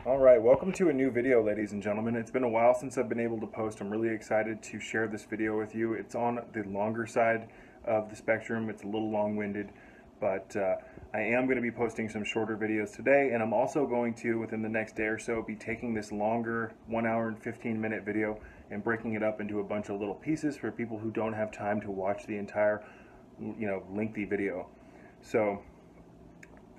Alright, welcome to a new video, ladies and gentlemen. It's been a while since I've been able to post. I'm really excited to share this video with you. It's on the longer side of the spectrum. It's a little long-winded, but I am going to be posting some shorter videos today, and I'm also going to, within the next day or so, be taking this longer 1 hour and 15-minute video and breaking it up into a bunch of little pieces for people who don't have time to watch the entire, lengthy video. So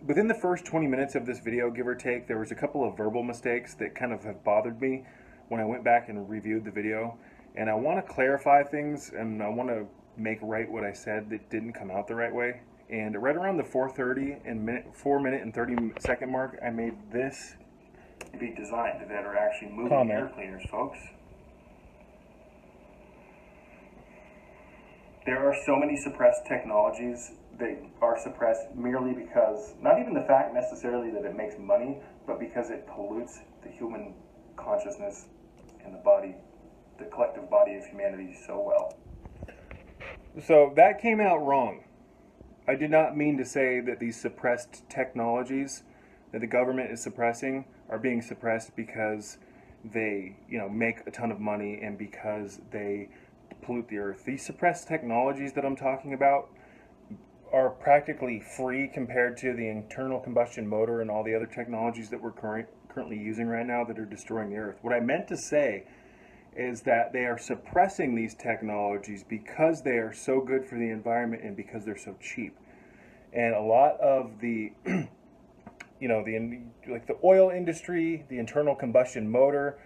within the first 20 minutes of this video, give or take, there was a couple of verbal mistakes that kind of have bothered me when I went back and reviewed the video. And I want to clarify things, and I want to make right what I said that didn't come out the right way. And right around the 4:30 and 4 minute and 30-second mark, I made this to be designed that are actually moving air cleaners, folks. There are so many suppressed technologies that are suppressed merely because, not even the fact necessarily that it makes money, but because it pollutes the human consciousness and the body, the collective body of humanity so well. So that came out wrong. I did not mean to say that these suppressed technologies that the government is suppressing are being suppressed because they, make a ton of money and because they pollute the earth. These suppressed technologies that I'm talking about are practically free compared to the internal combustion motor and all the other technologies that we're currently using right now that are destroying the earth. What I meant to say is that they are suppressing these technologies because they are so good for the environment and because they're so cheap. And a lot of the the oil industry, the internal combustion motor,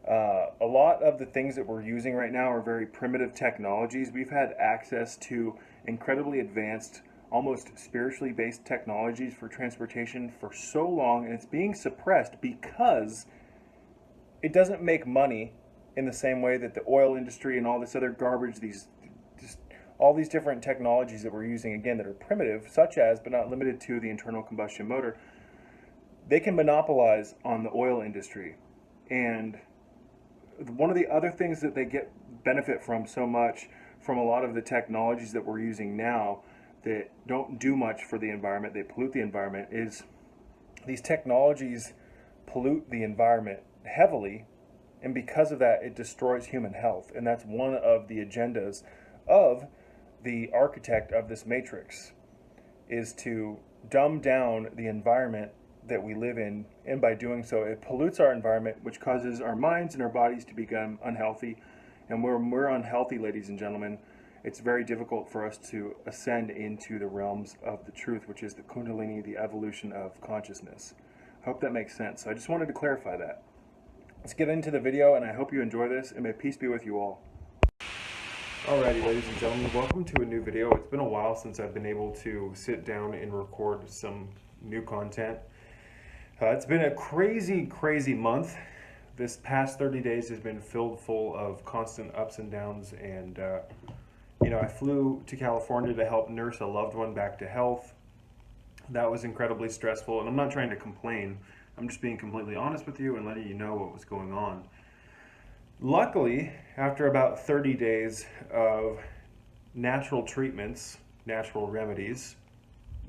a lot of the things that we're using right now are very primitive technologies. We've had access to incredibly advanced, almost spiritually based technologies for transportation for so long, and it's being suppressed because it doesn't make money in the same way that the oil industry and all this other garbage, all these different technologies that we're using, again, that are primitive, such as, but not limited to, the internal combustion motor, they can monopolize on the oil industry. And one of the other things that they get benefit from so much from a lot of the technologies that we're using now that don't do much for the environment, they pollute the environment, is these technologies pollute the environment heavily, and because of that it destroys human health. And that's one of the agendas of the architect of this matrix, is to dumb down the environment that we live in, and by doing so it pollutes our environment, which causes our minds and our bodies to become unhealthy. And when we're unhealthy, ladies and gentlemen, it's very difficult for us to ascend into the realms of the truth, which is the Kundalini, the evolution of consciousness. I hope that makes sense. So I just wanted to clarify that. Let's get into the video, and I hope you enjoy this, and may peace be with you all. Alrighty, ladies and gentlemen, welcome to a new video. It's been a while since I've been able to sit down and record some new content. It's been a crazy, crazy month. This past 30 days has been filled full of constant ups and downs, and I flew to California to help nurse a loved one back to health. That was incredibly stressful, and I'm not trying to complain. I'm just being completely honest with you and letting you know what was going on. Luckily, after about 30 days of natural treatments, natural remedies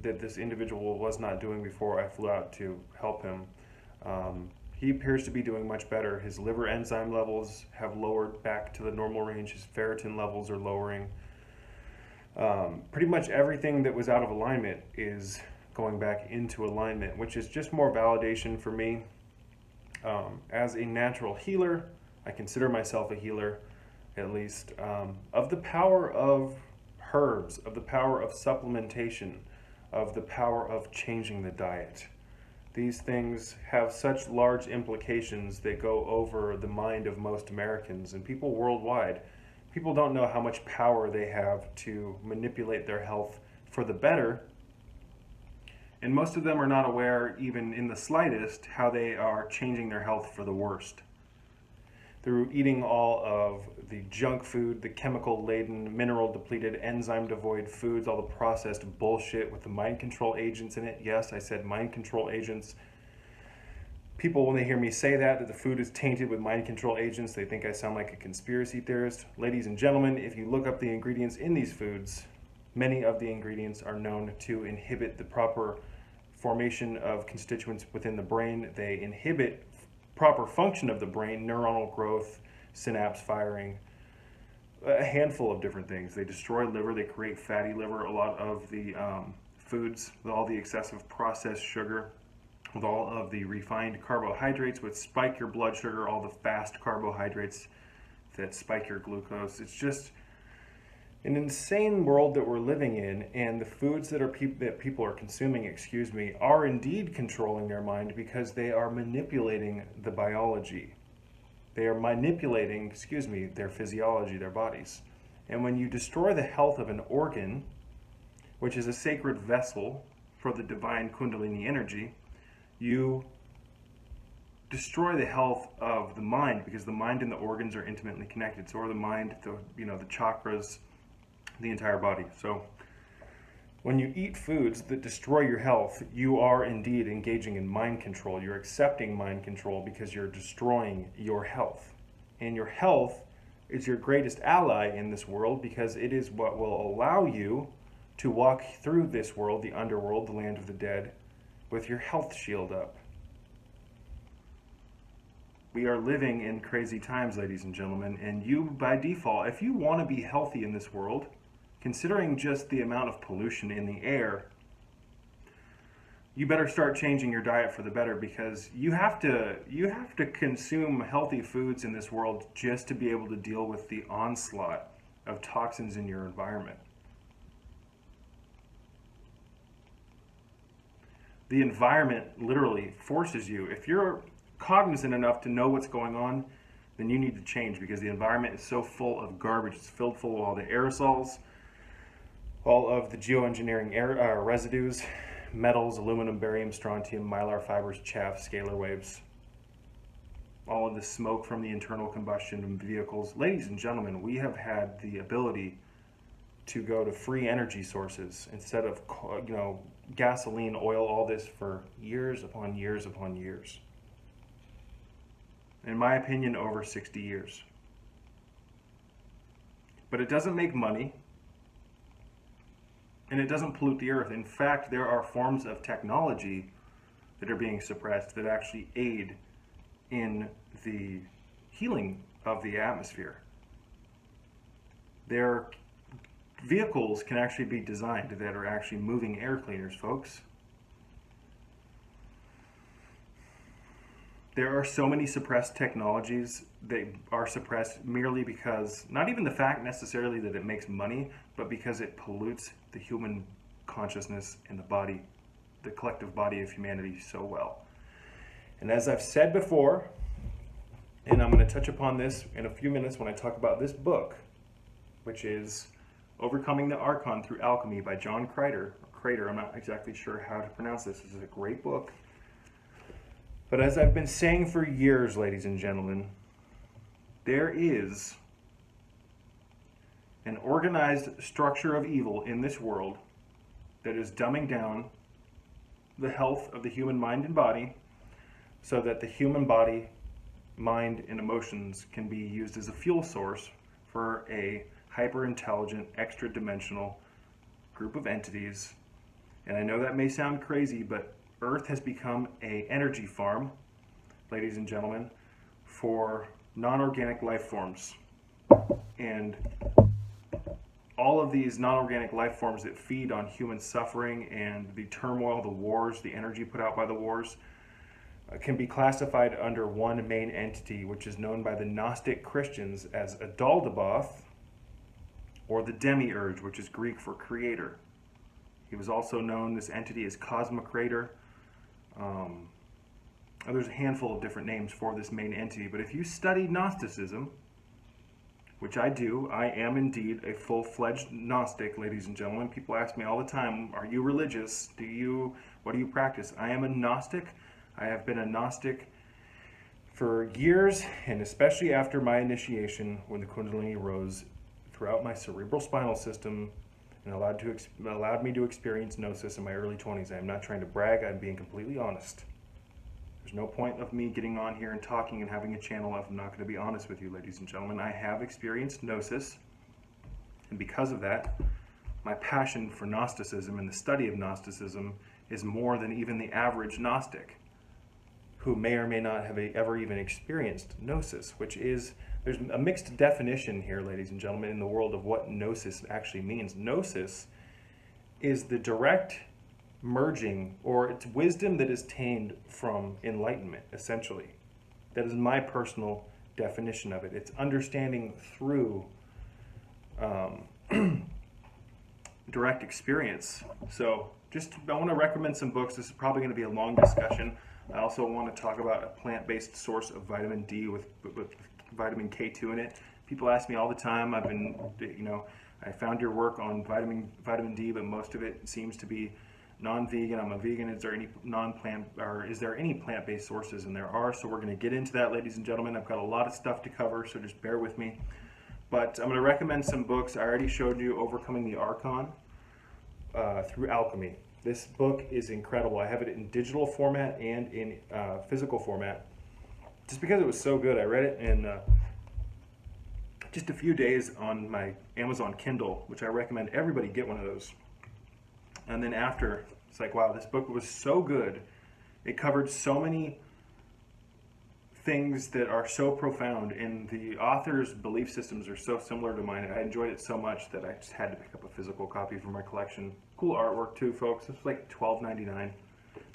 that this individual was not doing before I flew out to help him, he appears to be doing much better. His liver enzyme levels have lowered back to the normal range. His ferritin levels are lowering. Pretty much everything that was out of alignment is going back into alignment, which is just more validation for me. As a natural healer, I consider myself a healer, at least, of the power of herbs, of the power of supplementation, of the power of changing the diet. These things have such large implications that go over the mind of most Americans and people worldwide. People don't know how much power they have to manipulate their health for the better, and most of them are not aware, even in the slightest, how they are changing their health for the worst. Through eating all of the junk food, the chemical-laden, mineral-depleted, enzyme-devoid foods, all the processed bullshit with the mind control agents in it. Yes, I said mind control agents. People, when they hear me say that the food is tainted with mind control agents, they think I sound like a conspiracy theorist. Ladies and gentlemen, if you look up the ingredients in these foods, many of the ingredients are known to inhibit the proper formation of constituents within the brain. They inhibit proper function of the brain, neuronal growth, synapse firing, a handful of different things. They destroy liver, they create fatty liver, a lot of the foods, with all the excessive processed sugar, with all of the refined carbohydrates, which spike your blood sugar, all the fast carbohydrates that spike your glucose. It's just an insane world that we're living in, and the foods that people are consuming, are indeed controlling their mind because they are manipulating the biology. They are manipulating, their physiology, their bodies. And when you destroy the health of an organ, which is a sacred vessel for the divine Kundalini energy, you destroy the health of the mind, because the mind and the organs are intimately connected. So are the mind, the chakras, the entire body. So when you eat foods that destroy your health, you are indeed engaging in mind control. You're accepting mind control because you're destroying your health. And your health is your greatest ally in this world, because it is what will allow you to walk through this world, the underworld, the land of the dead, with your health shield up. We are living in crazy times, ladies and gentlemen, and you, by default, if you want to be healthy in this world, considering just the amount of pollution in the air, you better start changing your diet for the better, because you have to consume healthy foods in this world just to be able to deal with the onslaught of toxins in your environment. The environment literally forces you. If you're cognizant enough to know what's going on, then you need to change, because the environment is so full of garbage. It's filled full of all the aerosols, all of the geoengineering residues, metals, aluminum, barium, strontium, mylar fibers, chaff, scalar waves, all of the smoke from the internal combustion vehicles. Ladies and gentlemen, we have had the ability to go to free energy sources instead of gasoline, oil, all this for years upon years upon years. In my opinion, over 60 years. But it doesn't make money, and it doesn't pollute the earth. In fact, there are forms of technology that are being suppressed that actually aid in the healing of the atmosphere. Their vehicles can actually be designed that are actually moving air cleaners, folks. There are so many suppressed technologies that are suppressed merely because, not even the fact necessarily that it makes money, but because it pollutes the human consciousness and the body, the collective body of humanity so well. And as I've said before, and I'm going to touch upon this in a few minutes when I talk about this book, which is Overcoming the Archon Through Alchemy by John Crater. I'm not exactly sure how to pronounce this. This is a great book. But as I've been saying for years, ladies and gentlemen, there is an organized structure of evil in this world that is dumbing down the health of the human mind and body so that the human body, mind, and emotions can be used as a fuel source for a hyper-intelligent, extra-dimensional group of entities. And I know that may sound crazy, but Earth has become an energy farm, ladies and gentlemen, for non-organic life forms. And all of these non-organic life forms that feed on human suffering and the turmoil, the wars, the energy put out by the wars, can be classified under one main entity, which is known by the Gnostic Christians as Adaldabaoth, or the Demiurge, which is Greek for creator. He was also known, this entity, as Cosmocrator. There's a handful of different names for this main entity, but if you study Gnosticism, which I do, I am indeed a full-fledged Gnostic, ladies and gentlemen. People ask me all the time, are you religious? What do you practice? I am a Gnostic. I have been a Gnostic for years, and especially after my initiation, when the Kundalini rose throughout my cerebral spinal system and allowed me to experience Gnosis in my early 20s. I am not trying to brag, I'm being completely honest. There's no point of me getting on here and talking and having a channel if I'm not going to be honest with you, ladies and gentlemen. I have experienced Gnosis, and because of that, my passion for Gnosticism and the study of Gnosticism is more than even the average Gnostic, who may or may not have ever even experienced Gnosis, which is, there's a mixed definition here, ladies and gentlemen, in the world of what Gnosis actually means. Gnosis is the direct merging, or it's wisdom that is attained from enlightenment, essentially. That is my personal definition of it. It's understanding through direct experience. So I want to recommend some books. This is probably going to be a long discussion. I also want to talk about a plant-based source of vitamin D with vitamin K2 in it. People ask me all the time. I've been, I found your work on vitamin D, but most of it seems to be non-vegan. I'm a vegan. Is there any is there any plant-based sources? And there are. So we're going to get into that, ladies and gentlemen. I've got a lot of stuff to cover, so just bear with me. But I'm going to recommend some books. I already showed you Overcoming the Archon through Alchemy. This book is incredible. I have it in digital format and in physical format. Just because it was so good, I read it in just a few days on my Amazon Kindle, which I recommend everybody get one of those. And then after, it's like, wow, this book was so good. It covered so many things that are so profound, and the author's belief systems are so similar to mine. I enjoyed it so much that I just had to pick up a physical copy for my collection. Cool artwork too, folks. It's like $12.99.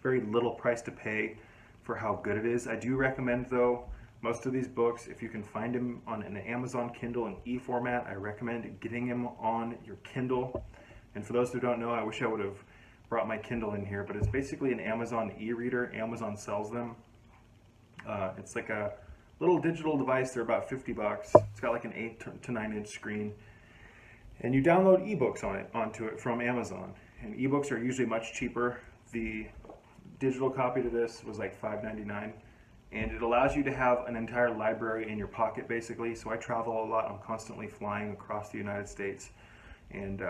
Very little price to pay for how good it is. I do recommend, though, most of these books, if you can find them on an Amazon Kindle in e-format, I recommend getting them on your Kindle. And for those who don't know, I wish I would have brought my Kindle in here, but it's basically an Amazon e-reader. Amazon sells them. It's like a little digital device. They're about $50. It's got like an 8 to 9 inch screen. And you download ebooks onto it from Amazon. And ebooks are usually much cheaper. The digital copy to this was like $5.99. And it allows you to have an entire library in your pocket, basically. So I travel a lot. I'm constantly flying across the United States. And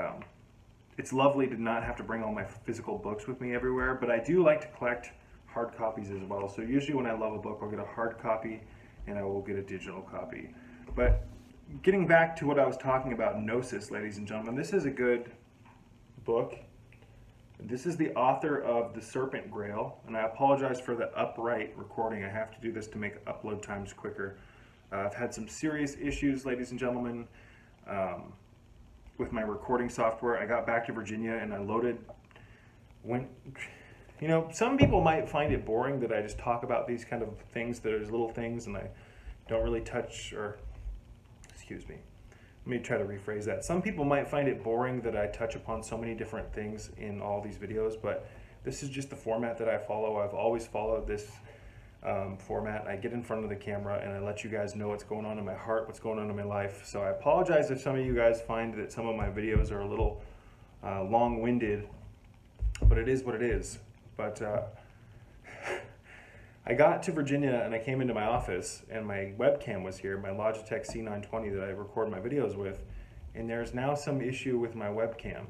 it's lovely to not have to bring all my physical books with me everywhere. But I do like to collect hard copies as well. So usually when I love a book, I'll get a hard copy and I will get a digital copy. But getting back to what I was talking about, Gnosis, ladies and gentlemen, this is a good book. This is the author of The Serpent Grail, and I apologize for the upright recording. I have to do this to make upload times quicker. I've had some serious issues, ladies and gentlemen, with my recording software. I got back to Virginia and I loaded some people might find it boring that I just talk about these kind of things. There's little things and I don't really touch, or excuse me, let me try to rephrase that. Some people might find it boring that I touch upon so many different things in all these videos, but this is just the format that I follow. I've always followed this format. I get in front of the camera and I let you guys know what's going on in my heart, what's going on in my life. So I apologize if some of you guys find that some of my videos are a little long-winded, but it is what it is. But I got to Virginia and I came into my office and my webcam was here, my Logitech C920 that I record my videos with, and there's now some issue with my webcam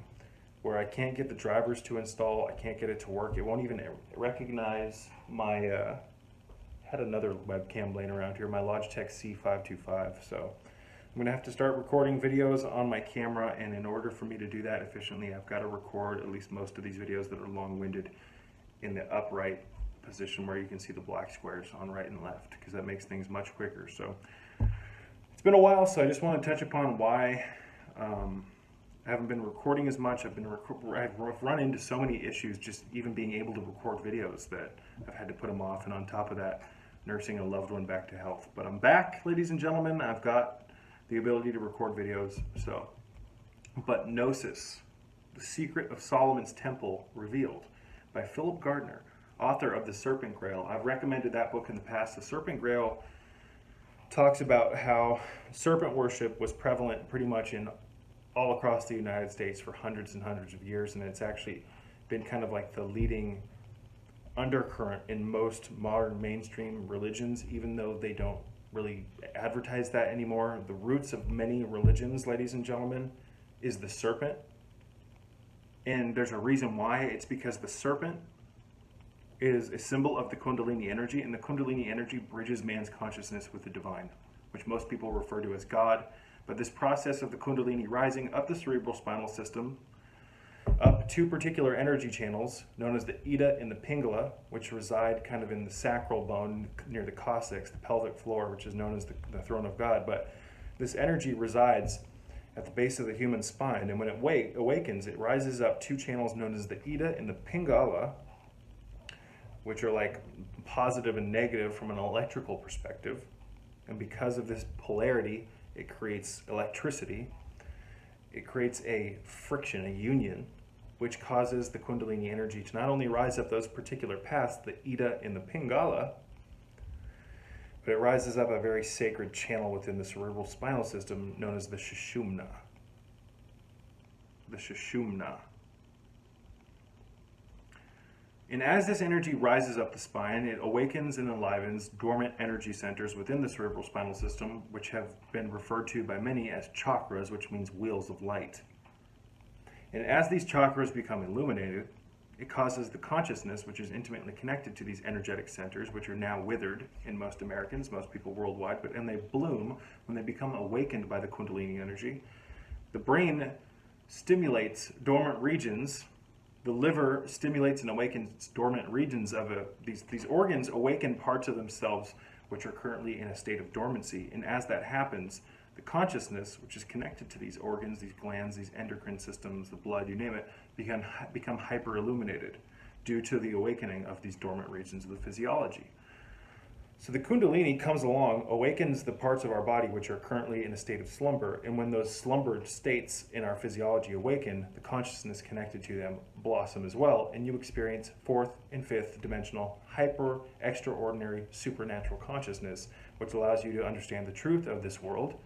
where I can't get the drivers to install, I can't get it to work, it won't even recognize my, had another webcam laying around here, my Logitech C525, so I'm going to have to start recording videos on my camera, and in order for me to do that efficiently, I've got to record at least most of these videos that are long-winded in the upright position where you can see the black squares on right and left, because that makes things much quicker. So it's been a while, so I just want to touch upon why I haven't been recording as much. I've run into so many issues just even being able to record videos that I've had to put them off, and on top of that, nursing a loved one back to health. But I'm back, ladies and gentlemen. I've got the ability to record videos. But Gnosis, The Secret of Solomon's Temple Revealed, by Philip Gardner, author of The Serpent Grail. I've recommended that book in the past. The Serpent Grail talks about how serpent worship was prevalent pretty much all across the United States for hundreds and hundreds of years, and it's actually been kind of like the leading undercurrent in most modern mainstream religions, even though they don't really advertise that anymore. The roots of many religions, ladies and gentlemen, is the serpent. And there's a reason why. It's because the serpent is a symbol of the Kundalini energy, and the Kundalini energy bridges man's consciousness with the divine, which most people refer to as God. But this process of the Kundalini rising up the cerebral spinal system up two particular energy channels known as the Ida and the Pingala, which reside kind of in the sacral bone near the coccyx, the pelvic floor, which is known as the throne of God. But this energy resides at the base of the human spine, and when it awakens, it rises up two channels known as the Ida and the Pingala, which are like positive and negative from an electrical perspective. And because of this polarity, it creates electricity. It creates a friction, a union, which causes the Kundalini energy to not only rise up those particular paths, the Ida and the Pingala, but it rises up a very sacred channel within the cerebral spinal system known as the Sushumna. The Sushumna. And as this energy rises up the spine, it awakens and enlivens dormant energy centers within the cerebral spinal system, which have been referred to by many as chakras, which means wheels of light. And as these chakras become illuminated, it causes the consciousness, which is intimately connected to these energetic centers, which are now withered in most Americans, most people worldwide, and they bloom when they become awakened by the Kundalini energy. The brain stimulates dormant regions. The liver stimulates and awakens dormant regions of these organs awaken parts of themselves which are currently in a state of dormancy. And as that happens, the consciousness, which is connected to these organs, these glands, these endocrine systems, the blood, you name it, become hyper-illuminated due to the awakening of these dormant regions of the physiology. So the Kundalini comes along, awakens the parts of our body which are currently in a state of slumber, and when those slumbered states in our physiology awaken, the consciousness connected to them blossom as well, and you experience fourth and fifth dimensional, hyper, extraordinary, supernatural consciousness, which allows you to understand the truth of this world,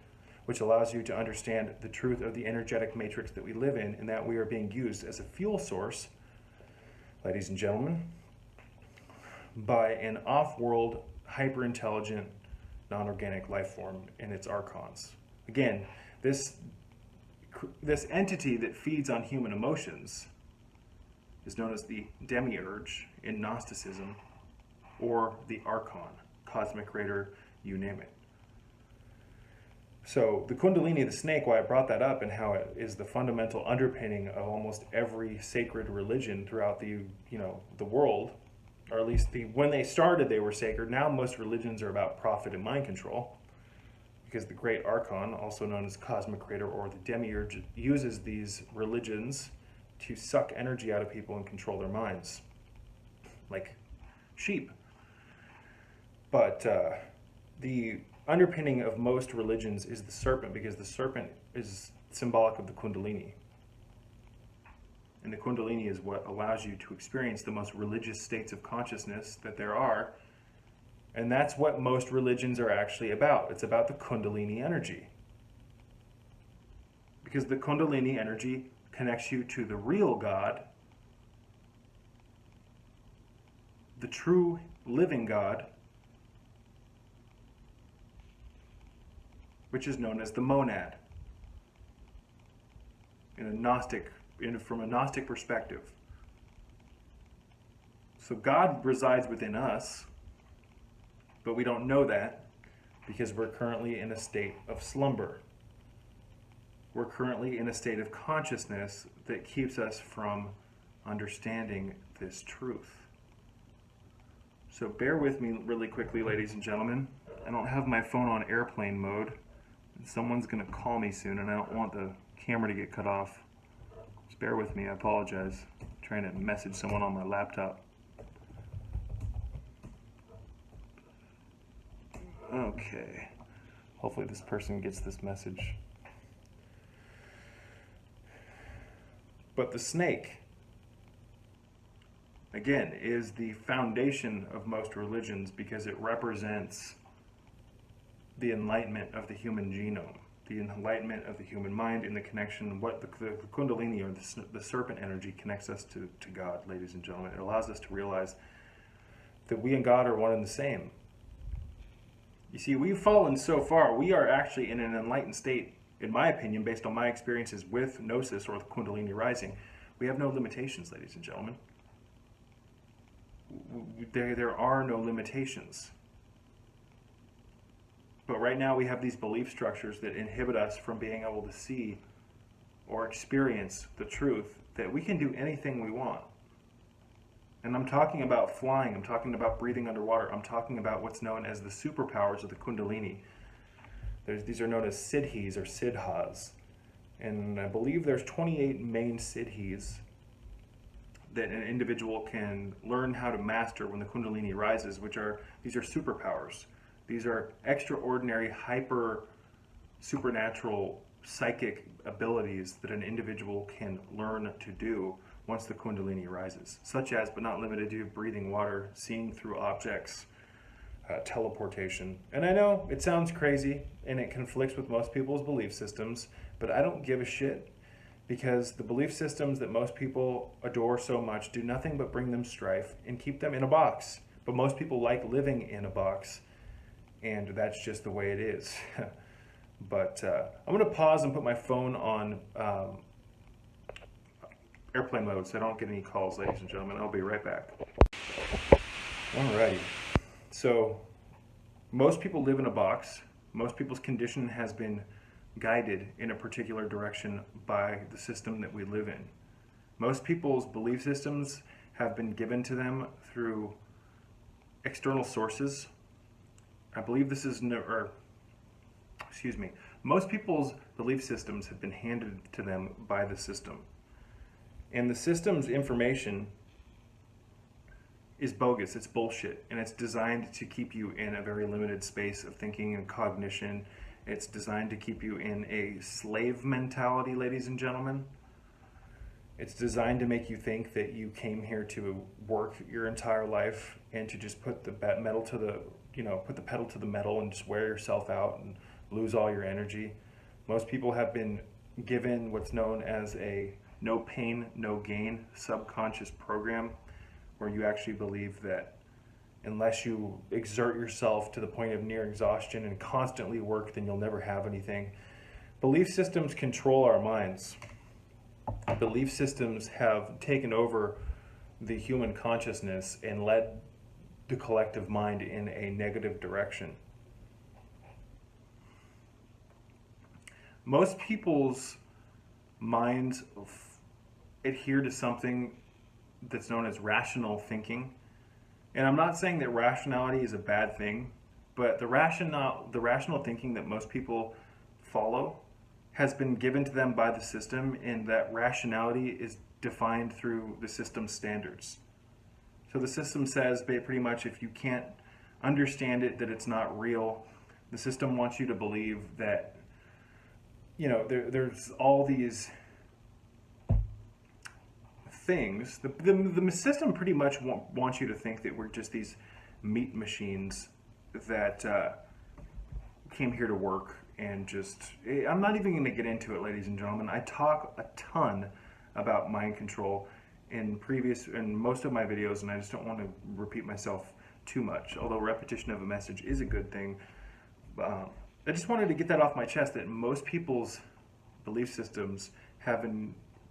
which allows you to understand the truth of the energetic matrix that we live in, and that we are being used as a fuel source, ladies and gentlemen, by an off-world, hyper-intelligent, non-organic life form and its archons. Again, this entity that feeds on human emotions is known as the Demiurge in Gnosticism, or the Archon, cosmic creator, you name it. So the Kundalini, the snake, why I brought that up and how it is the fundamental underpinning of almost every sacred religion throughout the world, or at least when they started they were sacred. Now most religions are about profit and mind control, because the great Archon, also known as cosmic creator or the Demiurge, uses these religions to suck energy out of people and control their minds, like sheep. But the underpinning of most religions is the serpent, because the serpent is symbolic of the Kundalini. And the Kundalini is what allows you to experience the most religious states of consciousness that there are. And that's what most religions are actually about. It's about the Kundalini energy. Because the Kundalini energy connects you to the real God, the true living God, which is known as the monad from a Gnostic perspective. So God resides within us, but we don't know that because we're currently in a state of slumber. We're currently in a state of consciousness that keeps us from understanding this truth. So bear with me really quickly, ladies and gentlemen. I don't have my phone on airplane mode. Someone's going to call me soon, and I don't want the camera to get cut off. Just bear with me, I apologize. I'm trying to message someone on my laptop. Okay. Hopefully this person gets this message. But the snake, again, is the foundation of most religions because it represents the enlightenment of the human genome, the enlightenment of the human mind, and the connection, what the Kundalini or the serpent energy connects us to God, ladies and gentlemen. It allows us to realize that we and God are one and the same. You see, we've fallen so far, we are actually in an enlightened state, in my opinion, based on my experiences with Gnosis or the Kundalini rising. We have no limitations, ladies and gentlemen. There are no limitations. But right now we have these belief structures that inhibit us from being able to see or experience the truth that we can do anything we want. And I'm talking about flying, I'm talking about breathing underwater, I'm talking about what's known as the superpowers of the Kundalini. These are known as siddhis or siddhas. And I believe there's 28 main siddhis that an individual can learn how to master when the Kundalini rises, these are superpowers. These are extraordinary, hyper, supernatural, psychic abilities that an individual can learn to do once the Kundalini rises, such as, but not limited to, breathing water, seeing through objects, teleportation. And I know it sounds crazy and it conflicts with most people's belief systems, but I don't give a shit, because the belief systems that most people adore so much do nothing but bring them strife and keep them in a box. But most people like living in a box, and that's just the way it is. But I'm going to pause and put my phone on airplane mode so I don't get any calls, ladies and gentlemen. I'll be right back. Alrighty. So, most people live in a box. Most people's condition has been guided in a particular direction by the system that we live in. Most people's belief systems have been given to them through external sources. I believe this is, most people's belief systems have been handed to them by the system. And the system's information is bogus, it's bullshit, and it's designed to keep you in a very limited space of thinking and cognition. It's designed to keep you in a slave mentality, ladies and gentlemen. It's designed to make you think that you came here to work your entire life and to just put the pedal to the metal and just wear yourself out and lose all your energy. Most people have been given what's known as a no pain, no gain subconscious program, where you actually believe that unless you exert yourself to the point of near exhaustion and constantly work, then you'll never have anything. Belief systems control our minds. Belief systems have taken over the human consciousness and led the collective mind in a negative direction. Most people's minds adhere to something that's known as rational thinking. And I'm not saying that rationality is a bad thing, but the rational thinking that most people follow has been given to them by the system, and that rationality is defined through the system's standards. So the system says pretty much if you can't understand it, that it's not real. The system wants you to believe that, there's all these things. The system pretty much wants you to think that we're just these meat machines that came here to work and just... I'm not even going to get into it, ladies and gentlemen. I talk a ton about mind control in most of my videos, and I just don't want to repeat myself too much, although repetition of a message is a good thing. I just wanted to get that off my chest, that most people's belief systems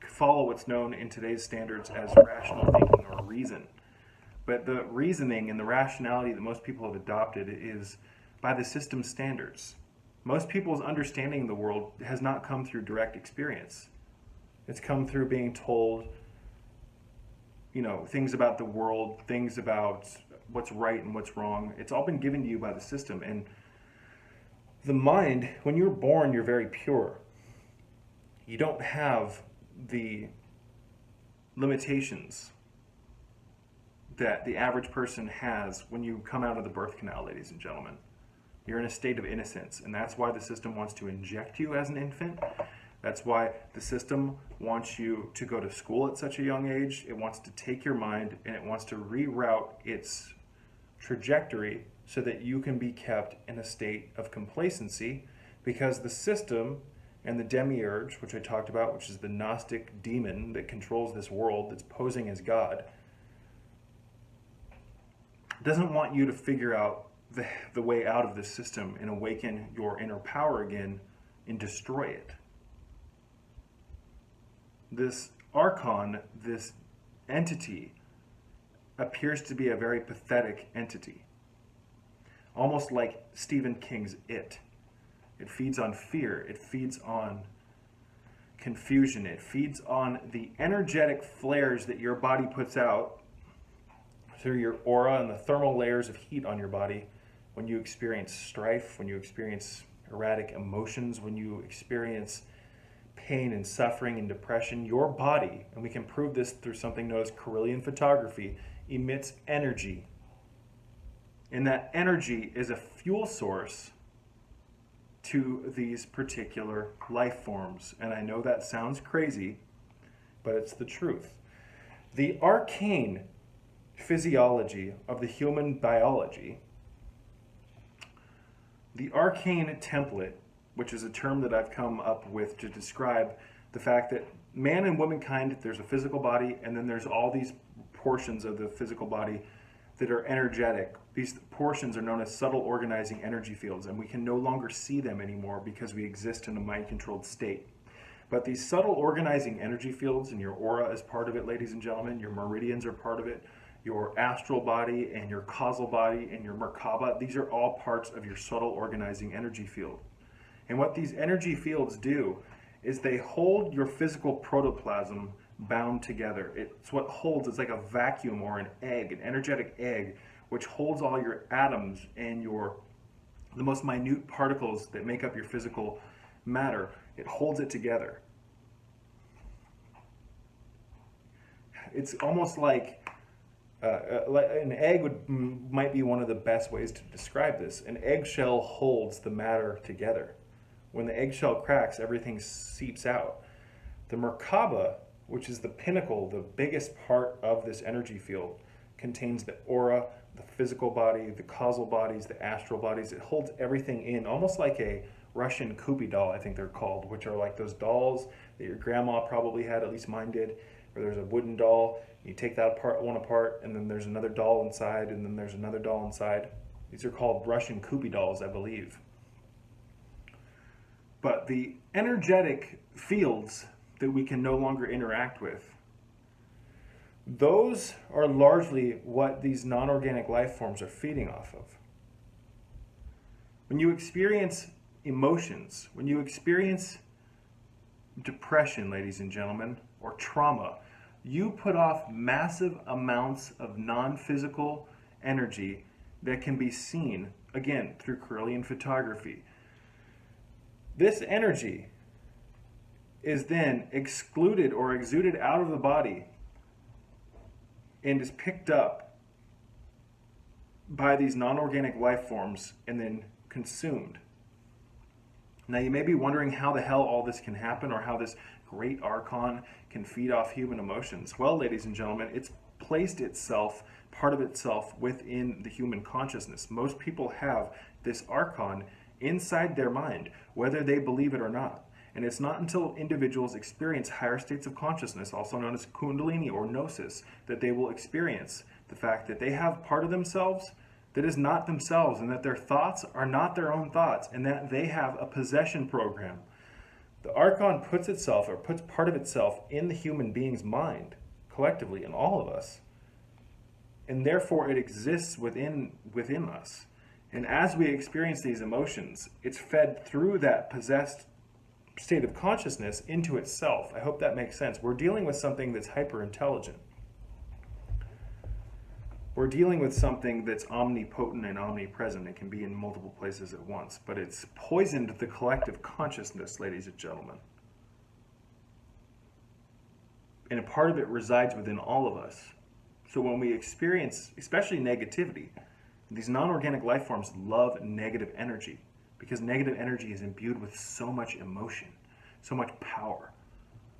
follow what's known in today's standards as rational thinking or reason. But the reasoning and the rationality that most people have adopted is by the system's standards. Most people's understanding of the world has not come through direct experience. It's come through being told, things about the world, things about what's right and what's wrong. It's all been given to you by the system. And the mind, when you're born, you're very pure. You don't have the limitations that the average person has when you come out of the birth canal, ladies and gentlemen. You're in a state of innocence, and that's why the system wants to inject you as an infant. That's why the system wants you to go to school at such a young age. It wants to take your mind and it wants to reroute its trajectory so that you can be kept in a state of complacency, because the system and the Demiurge, which I talked about, which is the Gnostic demon that controls this world, that's posing as God, doesn't want you to figure out the way out of this system and awaken your inner power again and destroy it. This Archon, this entity, appears to be a very pathetic entity. Almost like Stephen King's It. It feeds on fear. It feeds on confusion. It feeds on the energetic flares that your body puts out through your aura and the thermal layers of heat on your body when you experience strife, when you experience erratic emotions, when you experience pain and suffering and depression. Your body, and we can prove this through something known as Carillion photography, emits energy. And that energy is a fuel source to these particular life forms. And I know that sounds crazy, but it's the truth. The arcane physiology of the human biology, the arcane template, which is a term that I've come up with to describe the fact that man and womankind, there's a physical body, and then there's all these portions of the physical body that are energetic. These portions are known as subtle organizing energy fields, and we can no longer see them anymore because we exist in a mind-controlled state. But these subtle organizing energy fields, and your aura is part of it, ladies and gentlemen, your meridians are part of it, your astral body and your causal body and your Merkaba, these are all parts of your subtle organizing energy field. And what these energy fields do is they hold your physical protoplasm bound together. It's what holds, it's like a vacuum or an egg, an energetic egg, which holds all your atoms and the most minute particles that make up your physical matter. It holds it together. It's almost like an egg might be one of the best ways to describe this. An eggshell holds the matter together. When the eggshell cracks, everything seeps out. The Merkaba, which is the pinnacle, the biggest part of this energy field, contains the aura, the physical body, the causal bodies, the astral bodies. It holds everything in, almost like a Russian Kubi doll, I think they're called, which are like those dolls that your grandma probably had, at least mine did, where there's a wooden doll, you take that one apart, and then there's another doll inside, and then there's another doll inside. These are called Russian Kubi dolls, I believe. But the energetic fields that we can no longer interact with, those are largely what these non-organic life forms are feeding off of. When you experience emotions, when you experience depression, ladies and gentlemen, or trauma, you put off massive amounts of non-physical energy that can be seen, again, through Carillion photography. This energy is then excluded or exuded out of the body and is picked up by these non-organic life forms and then consumed. Now you may be wondering how the hell all this can happen, or how this great Archon can feed off human emotions. Well, ladies and gentlemen, it's placed itself, part of itself, within the human consciousness. Most people have this Archon inside their mind, whether they believe it or not. And it's not until individuals experience higher states of consciousness, also known as Kundalini or Gnosis, that they will experience the fact that they have part of themselves that is not themselves, and that their thoughts are not their own thoughts, and that they have a possession program. The Archon puts itself, or puts part of itself, in the human being's mind, collectively, in all of us. And therefore it exists within us. And as we experience these emotions, it's fed through that possessed state of consciousness into itself. I hope that makes sense. We're dealing with something that's hyper-intelligent. We're dealing with something that's omnipotent and omnipresent. It can be in multiple places at once, but it's poisoned the collective consciousness, ladies and gentlemen. And a part of it resides within all of us. So when we experience, especially negativity, these non-organic life forms love negative energy, because negative energy is imbued with so much emotion, so much power.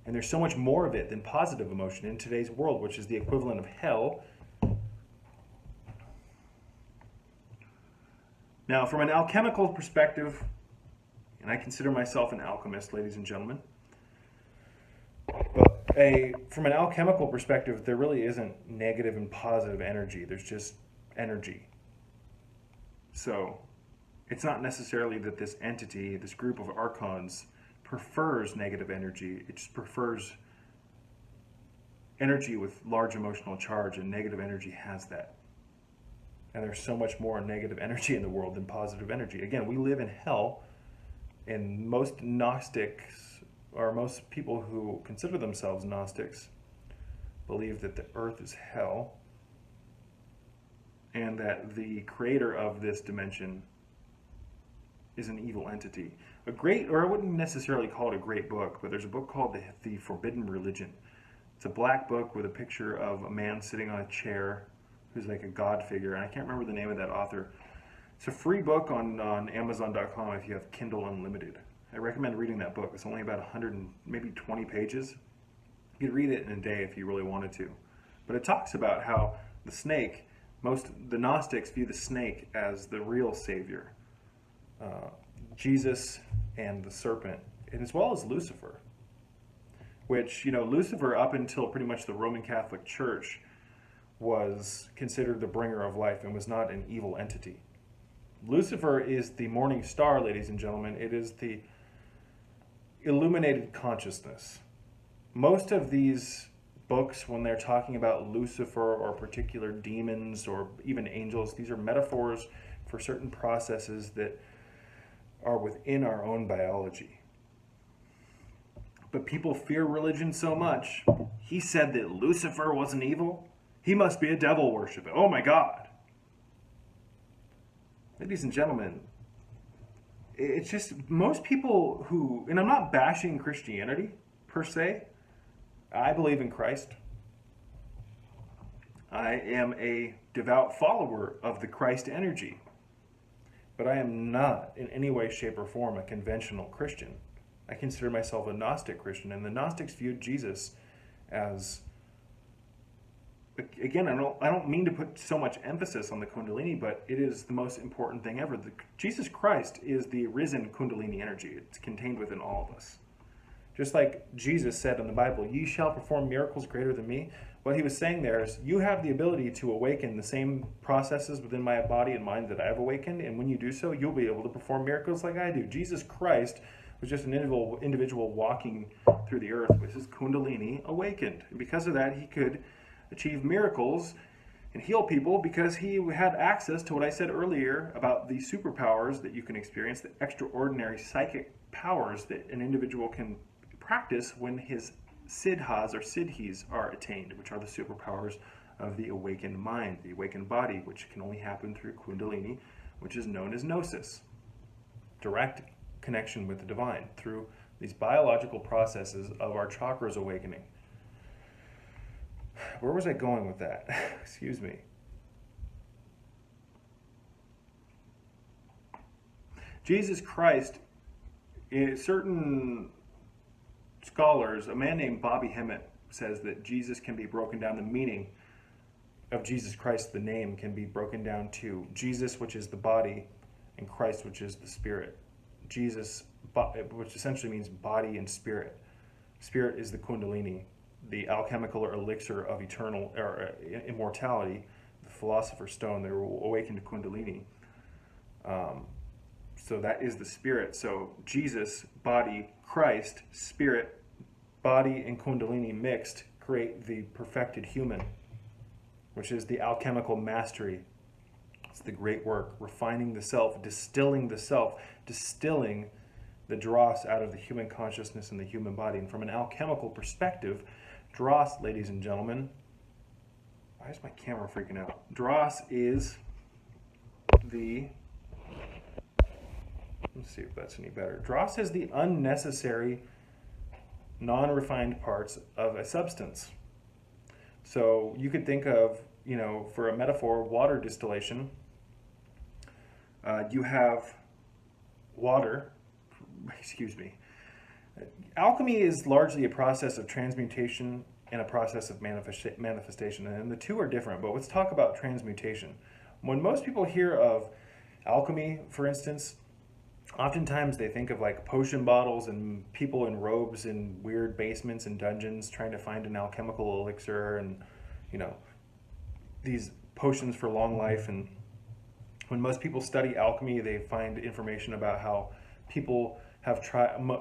And there's so much more of it than positive emotion in today's world, which is the equivalent of hell. Now, from an alchemical perspective, and I consider myself an alchemist, ladies and gentlemen, but from an alchemical perspective, there really isn't negative and positive energy. There's just energy. So it's not necessarily that this entity, this group of archons, prefers negative energy. It just prefers energy with large emotional charge, and negative energy has that. And there's so much more negative energy in the world than positive energy. Again, we live in hell, and most Gnostics, or most people who consider themselves Gnostics, believe that the earth is hell and that the creator of this dimension is an evil entity. A great, or I wouldn't necessarily call it a great book, but there's a book called The Forbidden Religion. It's a black book with a picture of a man sitting on a chair who's like a god figure, and I can't remember the name of that author. It's a free book on Amazon.com if you have Kindle Unlimited. I recommend reading that book. It's only about 100 and maybe 20 pages. You could read it in a day if you really wanted to. But it talks about how the snake, the Gnostics view the snake as the real savior. Jesus and the serpent, and as well as Lucifer. Which, Lucifer, up until pretty much the Roman Catholic Church, was considered the bringer of life and was not an evil entity. Lucifer is the morning star, ladies and gentlemen. It is the illuminated consciousness. Most of these books, when they're talking about Lucifer or particular demons or even angels, these are metaphors for certain processes that are within our own biology. But people fear religion so much. He said that Lucifer wasn't evil. He must be a devil worshiper. Oh my God. Ladies and gentlemen, it's just most people who, and I'm not bashing Christianity per se. I believe in Christ. I am a devout follower of the Christ energy. But I am not in any way, shape, or form a conventional Christian. I consider myself a Gnostic Christian, and the Gnostics viewed Jesus as, again, I don't mean to put so much emphasis on the Kundalini, but it is the most important thing ever. Jesus Christ is the risen Kundalini energy. It's contained within all of us. Just like Jesus said in the Bible, "Ye shall perform miracles greater than me." What he was saying there is, you have the ability to awaken the same processes within my body and mind that I've awakened, and when you do so, you'll be able to perform miracles like I do. Jesus Christ was just an individual walking through the earth with his Kundalini awakened. And because of that, he could achieve miracles and heal people because he had access to what I said earlier about the superpowers that you can experience, the extraordinary psychic powers that an individual can practice when his siddhas or siddhis are attained, which are the superpowers of the awakened mind, the awakened body, which can only happen through Kundalini, which is known as Gnosis. Direct connection with the divine through these biological processes of our chakras awakening. Where was I going with that? Excuse me. Jesus Christ, certain scholars, a man named Bobby Hemmett says that Jesus can be broken down, the meaning of Jesus Christ, the name, can be broken down to Jesus, which is the body, and Christ, which is the spirit. Jesus, which essentially means body and spirit. Spirit is the Kundalini, the alchemical or elixir of eternal or immortality, the Philosopher's Stone. They were awakened to Kundalini. So that is the spirit. So Jesus, body, Christ, spirit, body, and Kundalini mixed create the perfected human, which is the alchemical mastery. It's the great work, refining the self, distilling the dross out of the human consciousness and the human body. And from an alchemical perspective, dross, ladies and gentlemen, why is my camera freaking out? Dross is the, let's see if that's any better. Dross is the unnecessary, non-refined parts of a substance. So you could think of, for a metaphor, water distillation. You have water, Alchemy is largely a process of transmutation and a process of manifestation, and the two are different, but let's talk about transmutation. When most people hear of alchemy, for instance, oftentimes they think of like potion bottles and people in robes in weird basements and dungeons trying to find an alchemical elixir and, these potions for long life. And when most people study alchemy, they find information about how people have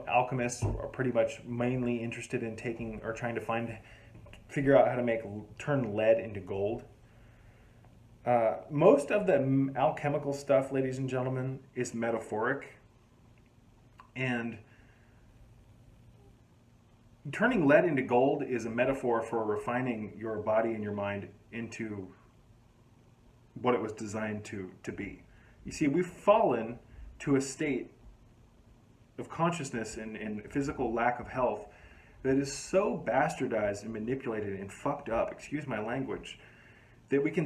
alchemists are pretty much mainly interested in taking or trying to figure out how to turn lead into gold. Most of the alchemical stuff, ladies and gentlemen, is metaphoric. And turning lead into gold is a metaphor for refining your body and your mind into what it was designed to be. You see, we've fallen to a state of consciousness and physical lack of health that is so bastardized and manipulated and fucked up, excuse my language, that we can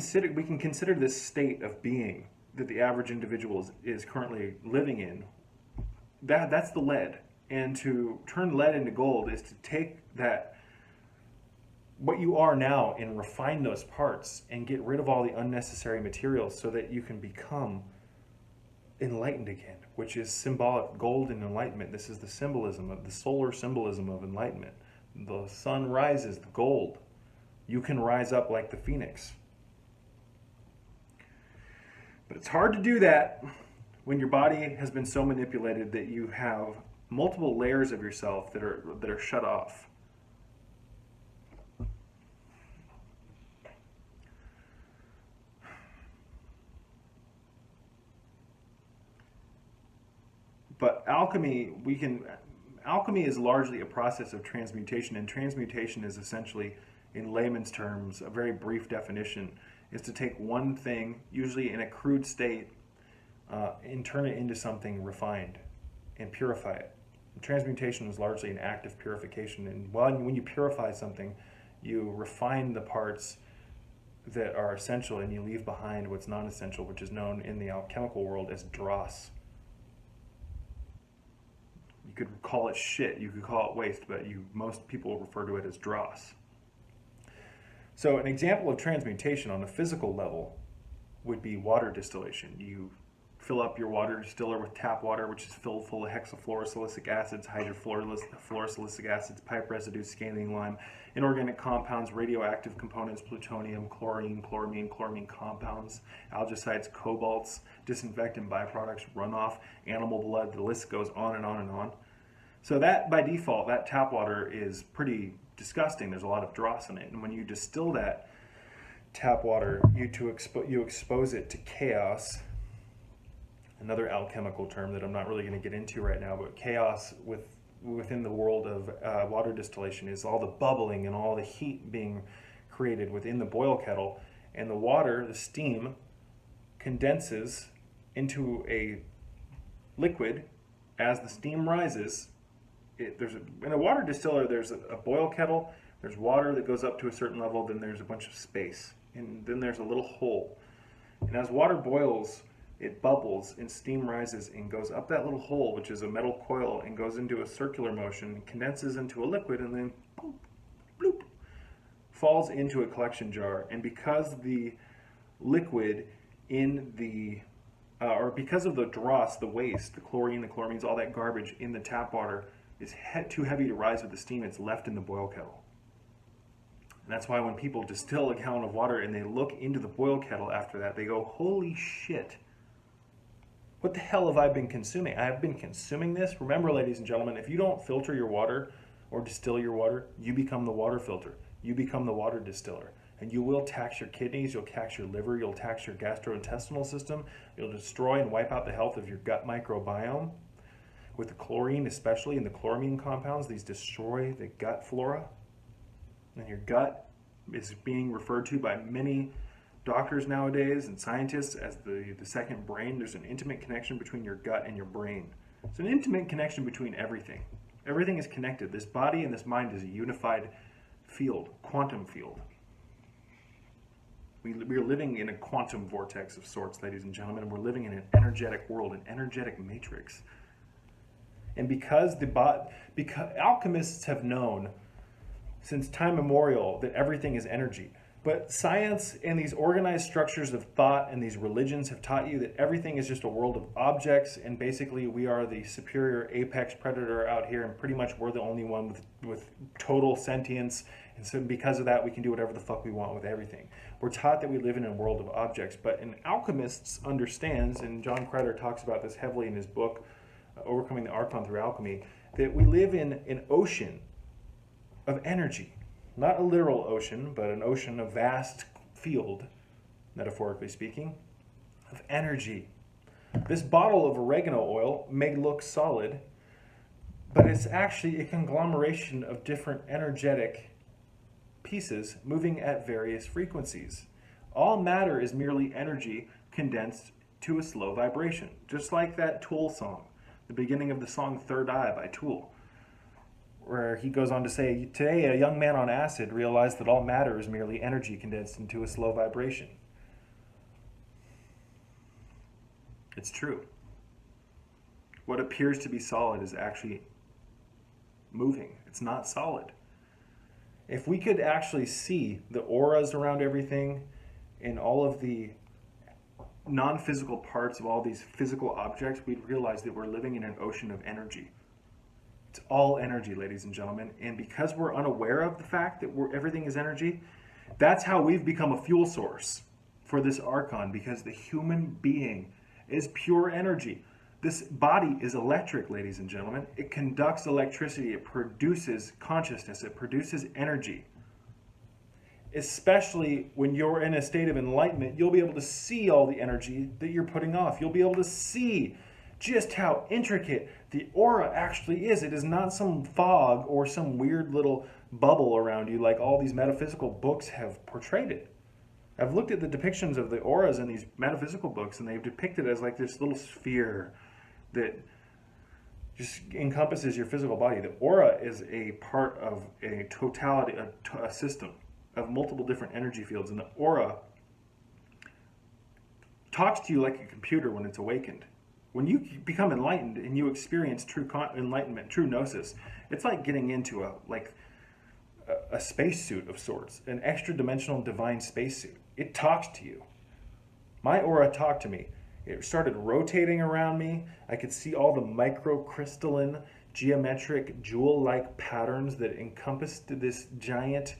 consider this state of being that the average individual is currently living in. That's the lead. And to turn lead into gold is to take that, what you are now, and refine those parts and get rid of all the unnecessary materials so that you can become enlightened again, which is symbolic. Gold and enlightenment. This is the symbolism of the solar symbolism of enlightenment. The sun rises, the gold. You can rise up like the phoenix. But it's hard to do that when your body has been so manipulated that you have multiple layers of yourself that are shut off. But alchemy is largely a process of transmutation, and transmutation is essentially, in layman's terms, a very brief definition, is to take one thing, usually in a crude state, and turn it into something refined and purify it. Transmutation is largely an act of purification, and when you purify something, you refine the parts that are essential and you leave behind what's non-essential, which is known in the alchemical world as dross. You could call it shit, you could call it waste, but most people refer to it as dross. So an example of transmutation on a physical level would be water distillation. You fill up your water distiller with tap water, which is filled full of hexafluorosilicic acids, hydrofluorosilicic acids, pipe residues, scaling lime, inorganic compounds, radioactive components, plutonium, chlorine, chloramine compounds, algicides, cobalts, disinfectant byproducts, runoff, animal blood. The list goes on and on and on. So that, by default, that tap water is pretty disgusting. There's a lot of dross in it. And when you distill that tap water, you expose it to chaos. Another alchemical term that I'm not really going to get into right now, but chaos within the world of water distillation is all the bubbling and all the heat being created within the boil kettle, and the water, the steam, condenses into a liquid. As the steam rises, in a water distiller, there's a boil kettle, there's water that goes up to a certain level, then there's a bunch of space, and then there's a little hole. And as water boils, it bubbles and steam rises and goes up that little hole, which is a metal coil, and goes into a circular motion, condenses into a liquid, and then boop, bloop, falls into a collection jar. And because the liquid in the, or because of the dross, the waste, the chlorine, the chloramines, all that garbage in the tap water is too heavy to rise with the steam, it's left in the boil kettle. And that's why when people distill a gallon of water and they look into the boil kettle after that, they go, holy shit. What the hell have I been consuming? I have been consuming this. Remember, ladies and gentlemen, if you don't filter your water or distill your water, you become the water filter. You become the water distiller. And you will tax your kidneys, you'll tax your liver, you'll tax your gastrointestinal system, you'll destroy and wipe out the health of your gut microbiome. With the chlorine, especially, and the chloramine compounds, these destroy the gut flora. And your gut is being referred to by many doctors nowadays and scientists as the second brain. There's an intimate connection between your gut and your brain. It's an intimate connection between everything. Everything is connected. This body and this mind is a unified field, quantum field. We are living in a quantum vortex of sorts, ladies and gentlemen, and we're living in an energetic world, an energetic matrix. And because alchemists have known since time immemorial that everything is energy, but science and these organized structures of thought and these religions have taught you that everything is just a world of objects, and basically we are the superior apex predator out here, and pretty much we're the only one with total sentience, and so because of that we can do whatever the fuck we want with everything. We're taught that we live in a world of objects, but an alchemist understands, and John Creder talks about this heavily in his book, Overcoming the Archon Through Alchemy, that we live in an ocean of energy. Not a literal ocean, but an ocean, a vast field, metaphorically speaking, of energy. This bottle of oregano oil may look solid, but it's actually a conglomeration of different energetic pieces moving at various frequencies. All matter is merely energy condensed to a slow vibration, just like that Tool song, the beginning of the song Third Eye by Tool, where he goes on to say, today a young man on acid realized that all matter is merely energy condensed into a slow vibration. It's true. What appears to be solid is actually moving. It's not solid. If we could actually see the auras around everything and all of the non-physical parts of all these physical objects, we'd realize that we're living in an ocean of energy. It's all energy, ladies and gentlemen. And because we're unaware of the fact that everything is energy, that's how we've become a fuel source for this Archon, because the human being is pure energy. This body is electric, ladies and gentlemen. It conducts electricity. It produces consciousness. It produces energy. Especially when you're in a state of enlightenment, you'll be able to see all the energy that you're putting off. You'll be able to see just how intricate the aura actually is. It is not some fog or some weird little bubble around you like all these metaphysical books have portrayed it. I've looked at the depictions of the auras in these metaphysical books, and they've depicted it as like this little sphere that just encompasses your physical body. The aura is a part of a totality, a system of multiple different energy fields, and the aura talks to you like a computer when it's awakened. When you become enlightened and you experience true enlightenment, true gnosis, it's like getting into a spacesuit of sorts, an extra-dimensional divine spacesuit. It talks to you. My aura talked to me. It started rotating around me. I could see all the microcrystalline, geometric, jewel-like patterns that encompassed this giant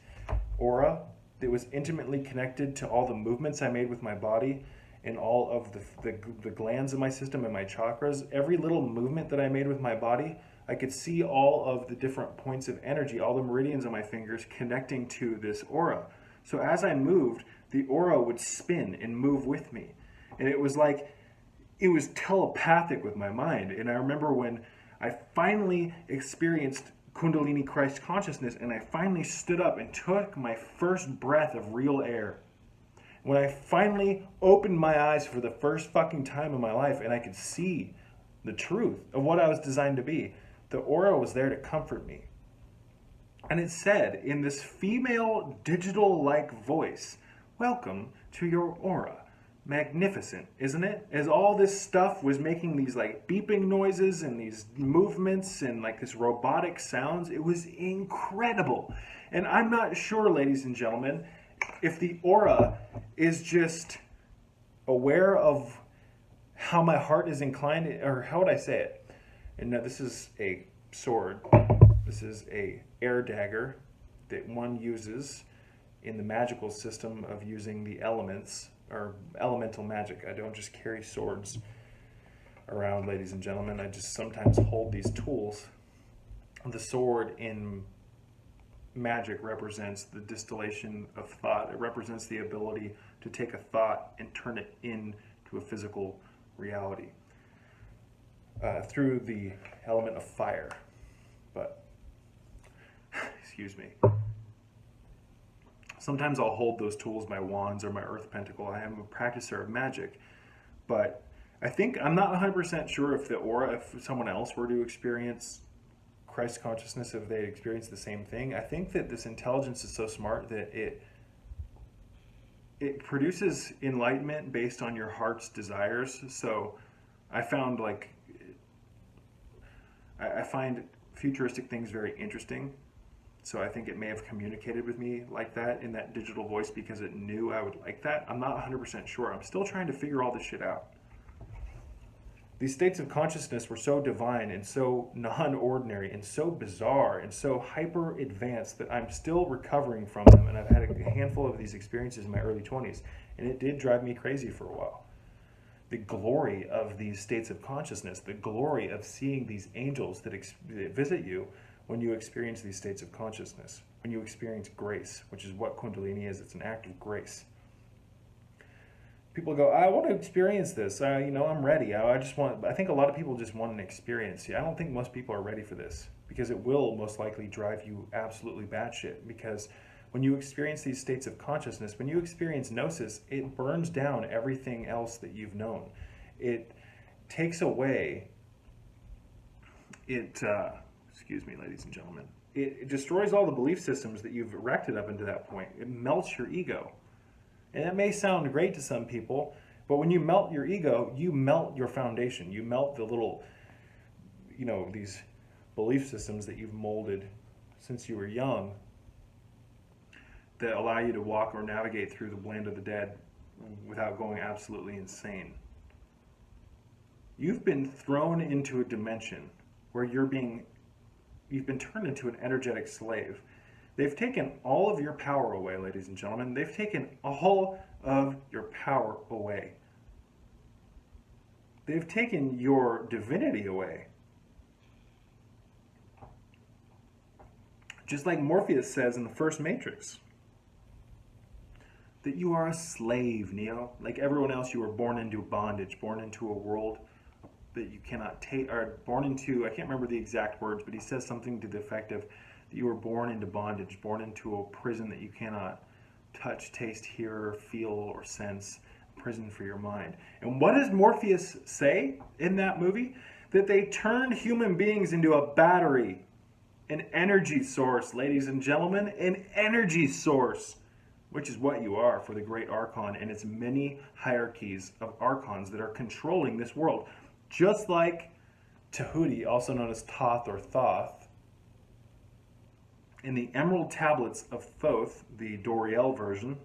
aura that was intimately connected to all the movements I made with my body and all of the glands in my system and my chakras. Every little movement that I made with my body, I could see all of the different points of energy, all the meridians on my fingers connecting to this aura. So as I moved, the aura would spin and move with me. And it was like, it was telepathic with my mind. And I remember when I finally experienced Kundalini Christ consciousness, and I finally stood up and took my first breath of real air. When I finally opened my eyes for the first fucking time in my life, and I could see the truth of what I was designed to be, the aura was there to comfort me. And it said in this female digital-like voice, "Welcome to your aura. Magnificent, isn't it?" As all this stuff was making these like beeping noises and these movements and like this robotic sounds, it was incredible. And I'm not sure, ladies and gentlemen, if the aura is just aware of how my heart is inclined, or how would I say it? And now this is a sword. This is a air dagger that one uses in the magical system of using the elements, or elemental magic. I don't just carry swords around, ladies and gentlemen. I just sometimes hold these tools. The sword in magic represents the distillation of thought. It represents the ability to take a thought and turn it into a physical reality through the element of fire. But, excuse me. Sometimes I'll hold those tools, my wands or my earth pentacle. I am a practicer of magic, but I think, I'm not 100% sure if the aura, if someone else were to experience Christ consciousness, if they experience the same thing. I think that this intelligence is so smart that it produces enlightenment based on your heart's desires. So I found like, I find futuristic things very interesting. So I think it may have communicated with me like that in that digital voice because it knew I would like that. I'm not 100% sure. I'm still trying to figure all this shit out. These states of consciousness were so divine and so non-ordinary and so bizarre and so hyper-advanced that I'm still recovering from them. And I've had a handful of these experiences in my early 20s. And it did drive me crazy for a while. The glory of these states of consciousness, the glory of seeing these angels that visit you when you experience these states of consciousness, when you experience grace, which is what Kundalini is. It's an act of grace. people go, I want to experience this. I'm ready. I think a lot of people just want an experience. I don't think most people are ready for this, because it will most likely drive you absolutely batshit. Because when you experience these states of consciousness, when you experience Gnosis, it burns down everything else that you've known. It takes away, excuse me, ladies and gentlemen, it destroys all the belief systems that you've erected up until that point. It melts your ego. And that may sound great to some people, but when you melt your ego, you melt your foundation. You melt the little, these belief systems that you've molded since you were young that allow you to walk or navigate through the land of the dead without going absolutely insane. You've been thrown into a dimension where you've been turned into an energetic slave. They've taken all of your power away, ladies and gentlemen. They've taken all of your power away. They've taken your divinity away. Just like Morpheus says in the first Matrix, that you are a slave, Neo. Like everyone else, you were born into bondage, born into a world that you cannot take, or born into, I can't remember the exact words, but he says something to the effect of, that you were born into bondage, born into a prison that you cannot touch, taste, hear, feel, or sense, prison for your mind. And what does Morpheus say in that movie? That they turned human beings into a battery, an energy source, ladies and gentlemen, an energy source, which is what you are for the great Archon and its many hierarchies of Archons that are controlling this world. Just like Tahuti, also known as Thoth or Thoth, in the Emerald Tablets of Thoth, the Doriel version,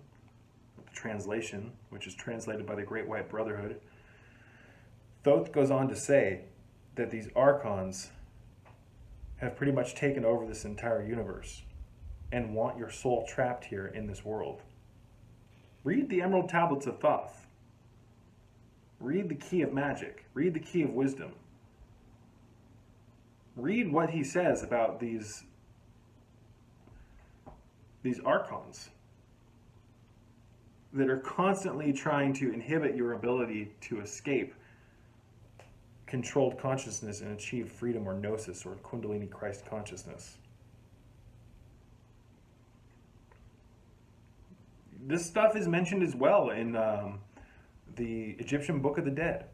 the translation, which is translated by the Great White Brotherhood, Thoth goes on to say that these Archons have pretty much taken over this entire universe and want your soul trapped here in this world. Read the Emerald Tablets of Thoth. Read the Key of Magic. Read the Key of Wisdom. Read what he says about these Archons that are constantly trying to inhibit your ability to escape controlled consciousness and achieve freedom or Gnosis or Kundalini Christ consciousness. This stuff is mentioned as well in the Egyptian Book of the Dead.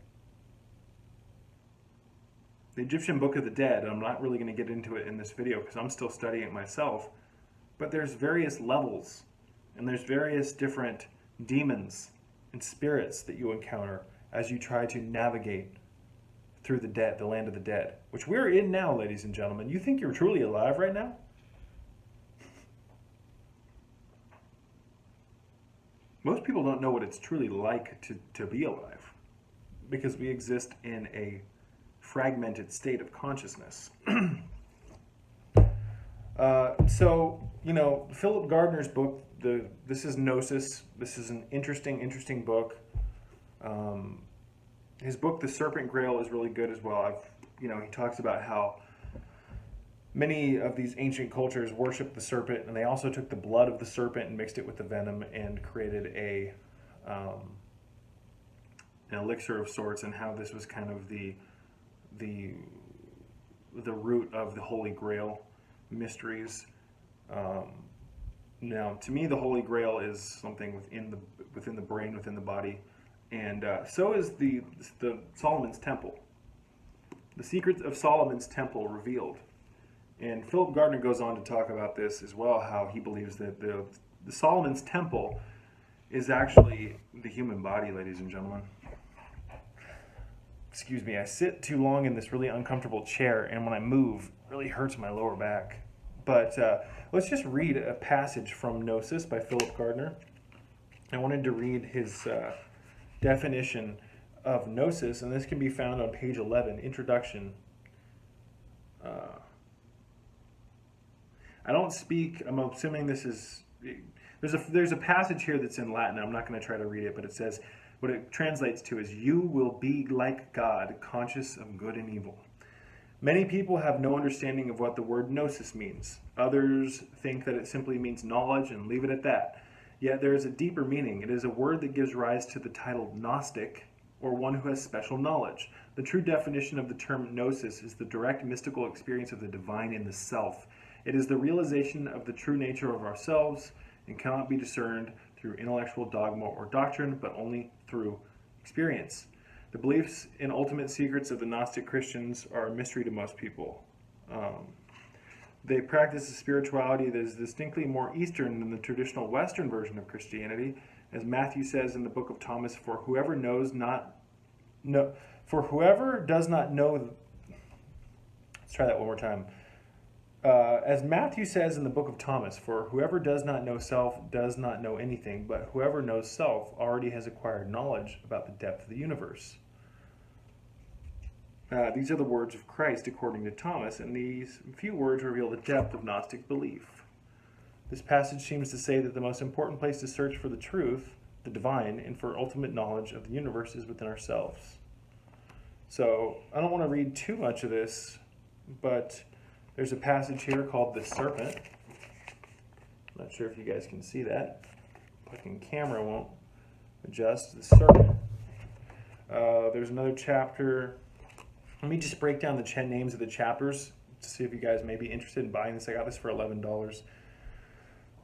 The Egyptian Book of the Dead, I'm not really going to get into it in this video because I'm still studying it myself, but there's various levels and there's various different demons and spirits that you encounter as you try to navigate through the dead, the land of the dead, which we're in now, ladies and gentlemen. You think you're truly alive right now? Most people don't know what it's truly like to be alive, because we exist in a fragmented state of consciousness. Philip Gardner's book, this is Gnosis. This is an interesting book. His book, The Serpent Grail, is really good as well. He talks about how many of these ancient cultures worshiped the serpent, and they also took the blood of the serpent and mixed it with the venom and created an elixir of sorts, and how this was kind of the root of the Holy Grail mysteries. Now, to me, the Holy Grail is something within the brain, within the body, and so is the Solomon's Temple. The secrets of Solomon's Temple revealed. And Philip Gardner goes on to talk about this as well, how he believes that the Solomon's Temple is actually the human body, ladies and gentlemen. Excuse me, I sit too long in this really uncomfortable chair, and when I move, it really hurts my lower back. But let's just read a passage from Gnosis by Philip Gardner. I wanted to read his definition of Gnosis, and this can be found on page 11, Introduction. I don't speak, I'm assuming this is, there's a passage here that's in Latin. I'm not going to try to read it, but it says, what it translates to is, you will be like God, conscious of good and evil. Many people have no understanding of what the word Gnosis means. Others think that it simply means knowledge and leave it at that. Yet there is a deeper meaning. It is a word that gives rise to the title Gnostic, or one who has special knowledge. The true definition of the term Gnosis is the direct mystical experience of the divine in the self. It is the realization of the true nature of ourselves and cannot be discerned through intellectual dogma or doctrine, but only through experience. The beliefs in ultimate secrets of the Gnostic Christians are a mystery to most people. They practice a spirituality that is distinctly more Eastern than the traditional Western version of Christianity. As Matthew says in the book of Thomas, for whoever does not know, let's try that one more time. As Matthew says in the book of Thomas, for whoever does not know self does not know anything, but whoever knows self already has acquired knowledge about the depth of the universe. These are the words of Christ according to Thomas, and these few words reveal the depth of Gnostic belief. This passage seems to say that the most important place to search for the truth, the divine, and for ultimate knowledge of the universe is within ourselves. So I don't want to read too much of this, but there's a passage here called the Serpent. I'm not sure if you guys can see that. Fucking camera won't adjust. The Serpent. There's another chapter. Let me just break down the names of the chapters to see if you guys may be interested in buying this. I got this for $11.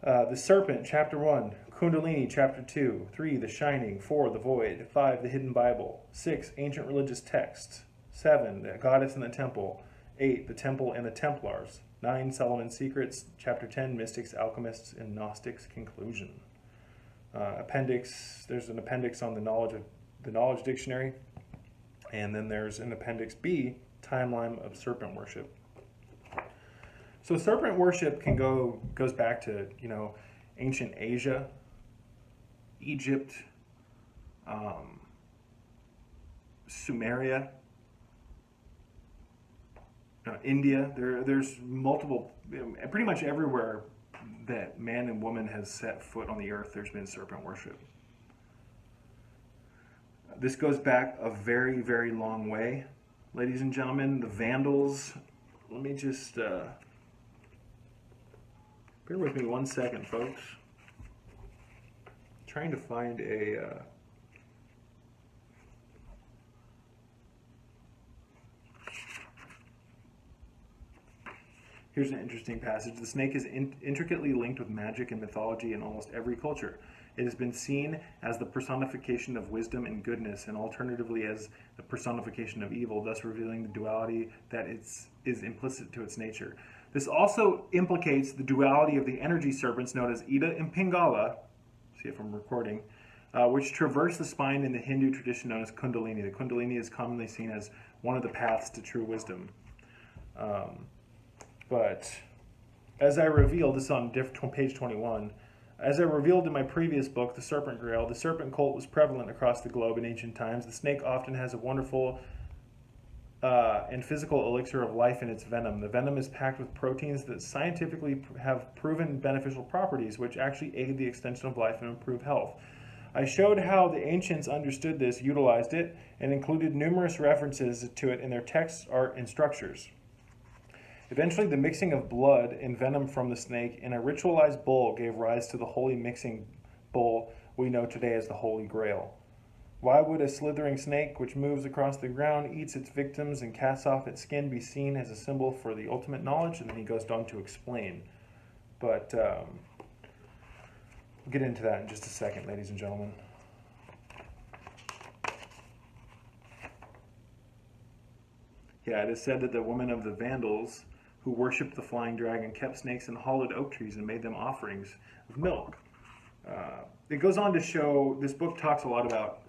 The Serpent, Chapter 1. Kundalini, Chapter 2. 3. The Shining. 4. The Void. 5. The Hidden Bible. 6. Ancient Religious Texts. 7. The Goddess and the Temple. 8. The Temple and the Templars. 9. Solomon's Secrets. Chapter 10. Mystics, Alchemists, and Gnostics. Conclusion. There's an appendix on the Knowledge Dictionary. And then there's an Appendix B, Timeline of Serpent Worship. So serpent worship goes back to, ancient Asia, Egypt, Sumeria, India. There's multiple, pretty much everywhere that man and woman has set foot on the earth, there's been serpent worship. This goes back a very, very long way, ladies and gentlemen. The Vandals, let me just, bear with me 1 second, folks. I'm trying to find here's an interesting passage. The snake is intricately linked with magic and mythology in almost every culture. It has been seen as the personification of wisdom and goodness, and alternatively as the personification of evil, thus revealing the duality that is implicit to its nature. This also implicates the duality of the energy serpents known as Ida and Pingala, see if I'm recording, which traverse the spine in the Hindu tradition known as Kundalini. The Kundalini is commonly seen as one of the paths to true wisdom. But as I revealed, this is on page 21, as I revealed in my previous book, The Serpent Grail, the serpent cult was prevalent across the globe in ancient times. The snake often has a wonderful and physical elixir of life in its venom. The venom is packed with proteins that scientifically have proven beneficial properties, which actually aid the extension of life and improve health. I showed how the ancients understood this, utilized it, and included numerous references to it in their texts, art, and structures. Eventually, the mixing of blood and venom from the snake in a ritualized bowl gave rise to the holy mixing bowl we know today as the Holy Grail. Why would a slithering snake, which moves across the ground, eats its victims, and casts off its skin, be seen as a symbol for the ultimate knowledge? And then he goes on to explain. But we'll get into that in just a second, ladies and gentlemen. Yeah, it is said that the women of the Vandals who worshipped the flying dragon kept snakes in hollowed oak trees and made them offerings of milk. It goes on to show, this book talks a lot about,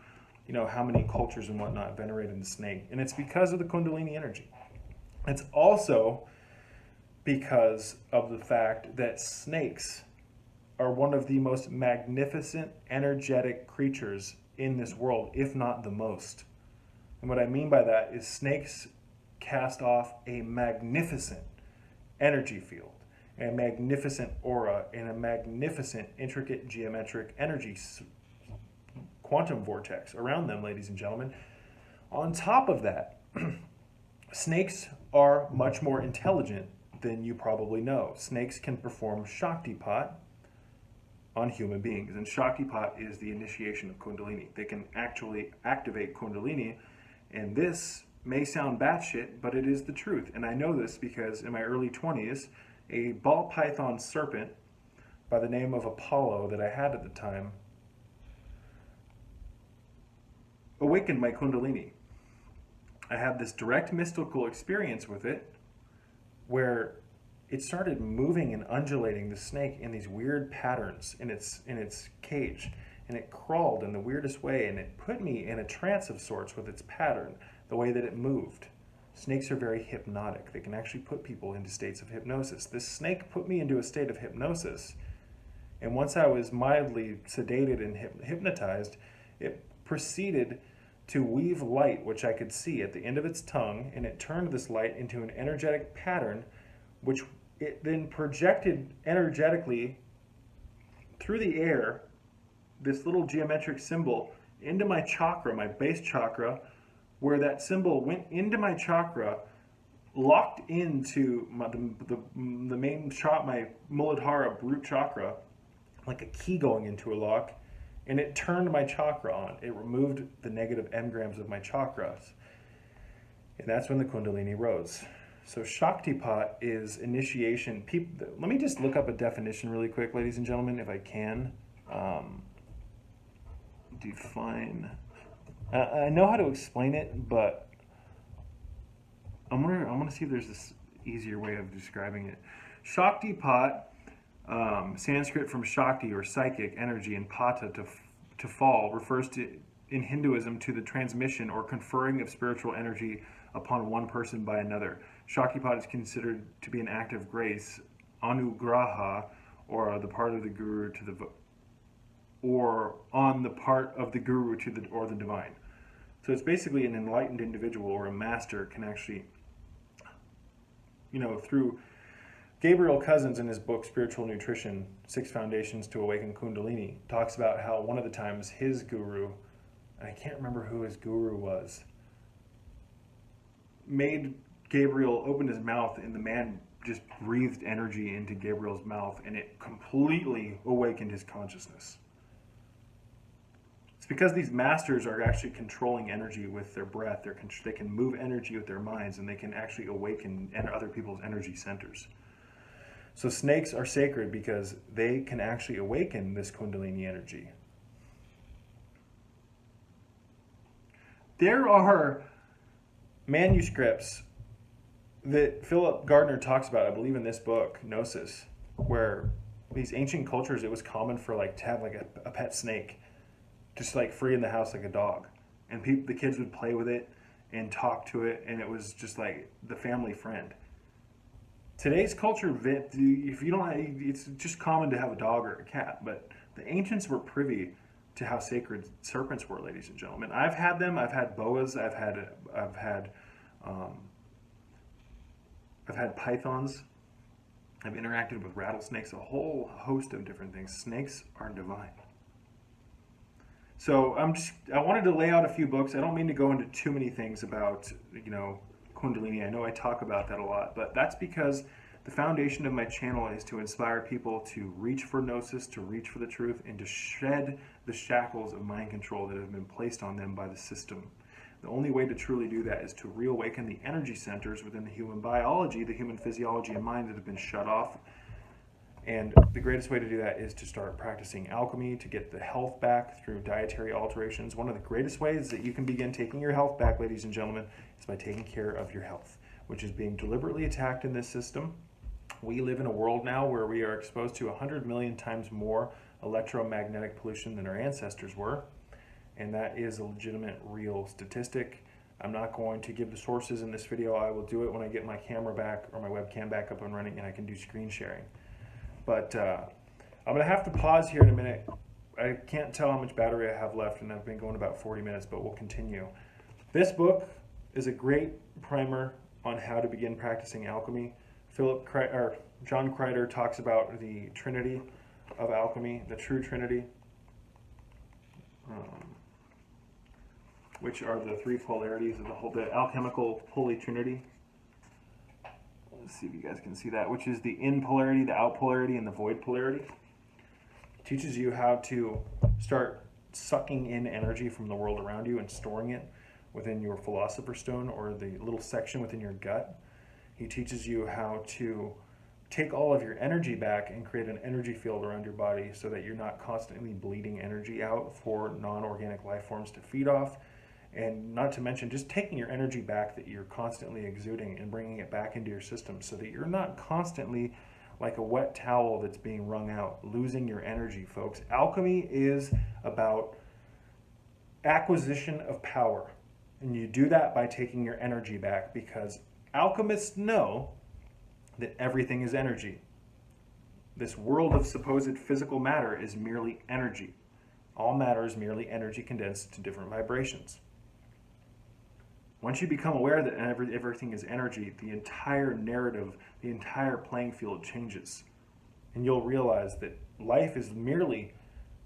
how many cultures and whatnot venerated the snake. And it's because of the Kundalini energy. It's also because of the fact that snakes are one of the most magnificent, energetic creatures in this world, if not the most. And what I mean by that is snakes cast off a magnificent energy field, a magnificent aura, and a magnificent intricate geometric energy quantum vortex around them, ladies and gentlemen. On top of that, snakes are much more intelligent than you probably know. Snakes can perform Shaktipat, on human beings. And Shaktipat is the initiation of Kundalini. They can actually activate Kundalini, and this may sound batshit, but it is the truth. And I know this because in my early 20s, a ball python serpent by the name of Apollo that I had at the time awakened my Kundalini. I had this direct mystical experience with it where it started moving and undulating, the snake, in these weird patterns in its cage, and it crawled in the weirdest way, and it put me in a trance of sorts with its pattern, the way that it moved. Snakes are very hypnotic. They can actually put people into states of hypnosis. This snake put me into a state of hypnosis, and once I was mildly sedated and hypnotized, it proceeded to weave light, which I could see at the end of its tongue, and it turned this light into an energetic pattern, which it then projected energetically through the air, this little geometric symbol, into my chakra, my base chakra, where that symbol went into my chakra, locked into the main chakra, my Muladhara root chakra, like a key going into a lock, and it turned my chakra on. It removed the negative engrams of my chakras. And that's when the Kundalini rose. So Shaktipat is initiation. Let me just look up a definition really quick, ladies and gentlemen, if I can. Define. I know how to explain it, but I'm gonna see if there's this easier way of describing it. Shaktipat, Sanskrit from Shakti or psychic energy, and Pata to fall, refers to in Hinduism to the transmission or conferring of spiritual energy upon one person by another. Shaktipat is considered to be an act of grace, anugraha, or the part of the guru to the, or on the part of the guru to the or the divine. So it's basically an enlightened individual or a master can actually, through Gabriel Cousins in his book Spiritual Nutrition, 6 Foundations to Awaken Kundalini, talks about how one of the times his guru, and I can't remember who his guru was, made Gabriel open his mouth, and the man just breathed energy into Gabriel's mouth, and it completely awakened his consciousness. It's because these masters are actually controlling energy with their breath. They can move energy with their minds, and they can actually awaken other people's energy centers. So snakes are sacred because they can actually awaken this Kundalini energy. There are manuscripts that Philip Gardner talks about, I believe in this book, Gnosis, where these ancient cultures, it was common for to have a pet snake, just free in the house like a dog. And the kids would play with it and talk to it, and it was just like the family friend. Today's culture, if you don't, it's just common to have a dog or a cat, but the ancients were privy to how sacred serpents were, ladies and gentlemen. I've had them. I've had boas. I've had pythons. I've interacted with rattlesnakes, a whole host of different things. Snakes are divine. So I wanted to lay out a few books. I don't mean to go into too many things about, Kundalini. I know I talk about that a lot, but that's because the foundation of my channel is to inspire people to reach for Gnosis, to reach for the truth, and to shed the shackles of mind control that have been placed on them by the system. The only way to truly do that is to reawaken the energy centers within the human biology, the human physiology and mind that have been shut off. And the greatest way to do that is to start practicing alchemy, to get the health back through dietary alterations. One of the greatest ways that you can begin taking your health back, ladies and gentlemen, is by taking care of your health, which is being deliberately attacked in this system. We live in a world now where we are exposed to 100 million times more electromagnetic pollution than our ancestors were. And that is a legitimate, real statistic. I'm not going to give the sources in this video. I will do it when I get my camera back or my webcam back up and running and I can do screen sharing. But I'm going to have to pause here in a minute. I can't tell how much battery I have left, and I've been going about 40 minutes, but we'll continue. This book is a great primer on how to begin practicing alchemy. John Kreider talks about the Trinity of alchemy, the true Trinity, which are the 3 polarities of the alchemical Holy Trinity. Let's see if you guys can see that, which is the in polarity, the out polarity, and the void polarity. Teaches you how to start sucking in energy from the world around you and storing it within your Philosopher's Stone, or the little section within your gut. He teaches you how to take all of your energy back and create an energy field around your body so that you're not constantly bleeding energy out for non-organic life forms to feed off. And not to mention just taking your energy back that you're constantly exuding and bringing it back into your system so that you're not constantly like a wet towel that's being wrung out, losing your energy, folks. Alchemy is about acquisition of power. And you do that by taking your energy back, because alchemists know that everything is energy. This world of supposed physical matter is merely energy. All matter is merely energy condensed to different vibrations. Once you become aware that everything is energy, the entire narrative, the entire playing field changes. And you'll realize that life is merely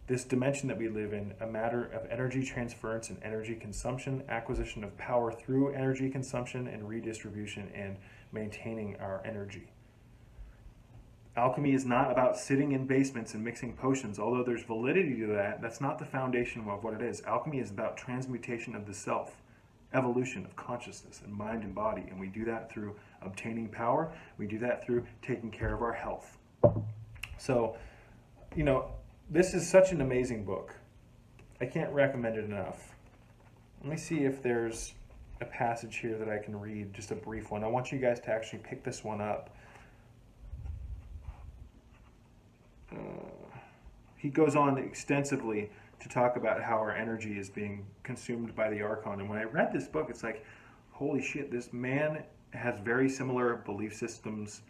this dimension that we live in, a matter of energy transference and energy consumption, acquisition of power through energy consumption, and redistribution and maintaining our energy. Alchemy is not about sitting in basements and mixing potions, although there's validity to that. That's not the foundation of what it is. Alchemy is about transmutation of the self, evolution of consciousness and mind and body, and we do that through obtaining power. We do that through taking care of our health. So, you know, this is such an amazing book. I can't recommend it enough. Let me see if there's a passage here that I can read, just a brief one. I want you guys to actually pick this one up. He goes on extensively to talk about how our energy is being consumed by the Archon. And when I read this book, it's like, holy shit, this man has very similar belief systems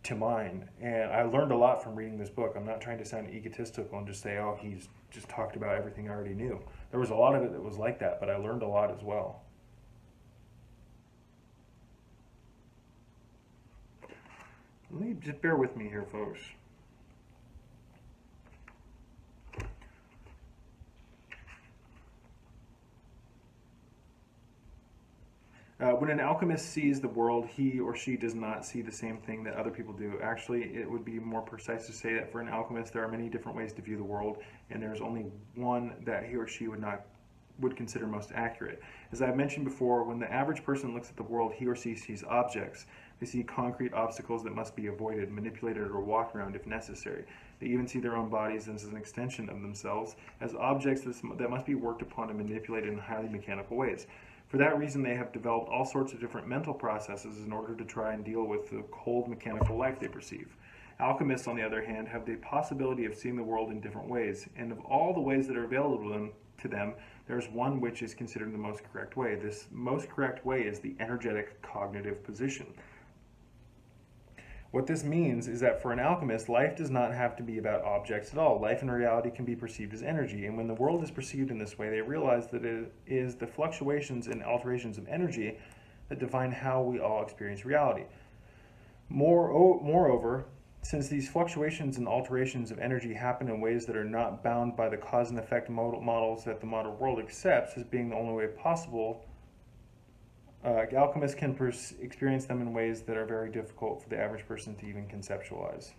to mine. And I learned a lot from reading this book. I'm not trying to sound egotistical and just say, oh, he's just talked about everything I already knew. There was a lot of it that was like that, but I learned a lot as well. Let me just bear with me here, folks. When an alchemist sees the world, he or she does not see the same thing that other people do. Actually, it would be more precise to say that for an alchemist, there are many different ways to view the world, and there's only one that he or she would consider most accurate. As I've mentioned before, when the average person looks at the world, he or she sees objects. They see concrete obstacles that must be avoided, manipulated, or walked around if necessary. They even see their own bodies as an extension of themselves, as objects that must be worked upon and manipulated in highly mechanical ways. For that reason, they have developed all sorts of different mental processes in order to try and deal with the cold mechanical life they perceive. Alchemists, on the other hand, have the possibility of seeing the world in different ways, and of all the ways that are available to them, there's one which is considered the most correct way. This most correct way is the energetic cognitive position. What this means is that for an alchemist, life does not have to be about objects at all. Life and reality can be perceived as energy, and when the world is perceived in this way, they realize that it is the fluctuations and alterations of energy that define how we all experience reality. Moreover, since these fluctuations and alterations of energy happen in ways that are not bound by the cause and effect models that the modern world accepts as being the only way possible, alchemists can experience them in ways that are very difficult for the average person to even conceptualize.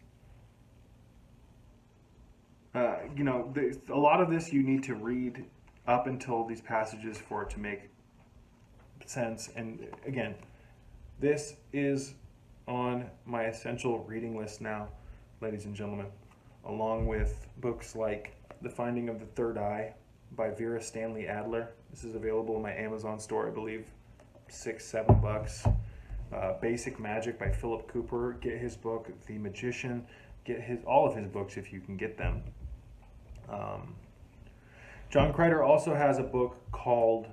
You know, a lot of this you need to read up until these passages for it to make sense. And again, this is on my essential reading list now, ladies and gentlemen, along with books like The Finding of the Third Eye by Vera Stanley Adler. This is available in my Amazon store, I believe. $6-7. Basic Magic by Philip Cooper. Get his book, The Magician. Get all of his books if you can get them. John Crider also has a book called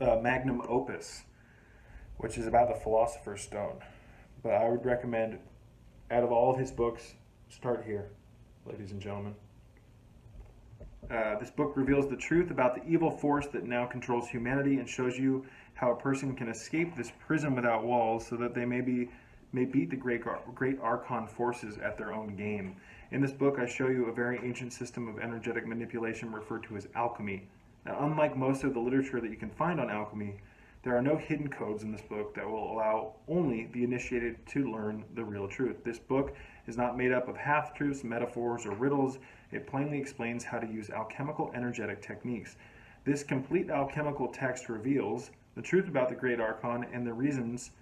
Magnum Opus, which is about the Philosopher's Stone. But I would recommend, out of all of his books, start here, ladies and gentlemen. This book reveals the truth about the evil force that now controls humanity and shows you how a person can escape this prison without walls so that they may beat the great Archon forces at their own game. In this book, I show you a very ancient system of energetic manipulation referred to as alchemy. Now, unlike most of the literature that you can find on alchemy, There are no hidden codes in this book that will allow only the initiated to learn the real truth. This book is not made up of half-truths, metaphors, or riddles. It plainly explains how to use alchemical energetic techniques. This complete alchemical text reveals the truth about the Great Archon and the reasons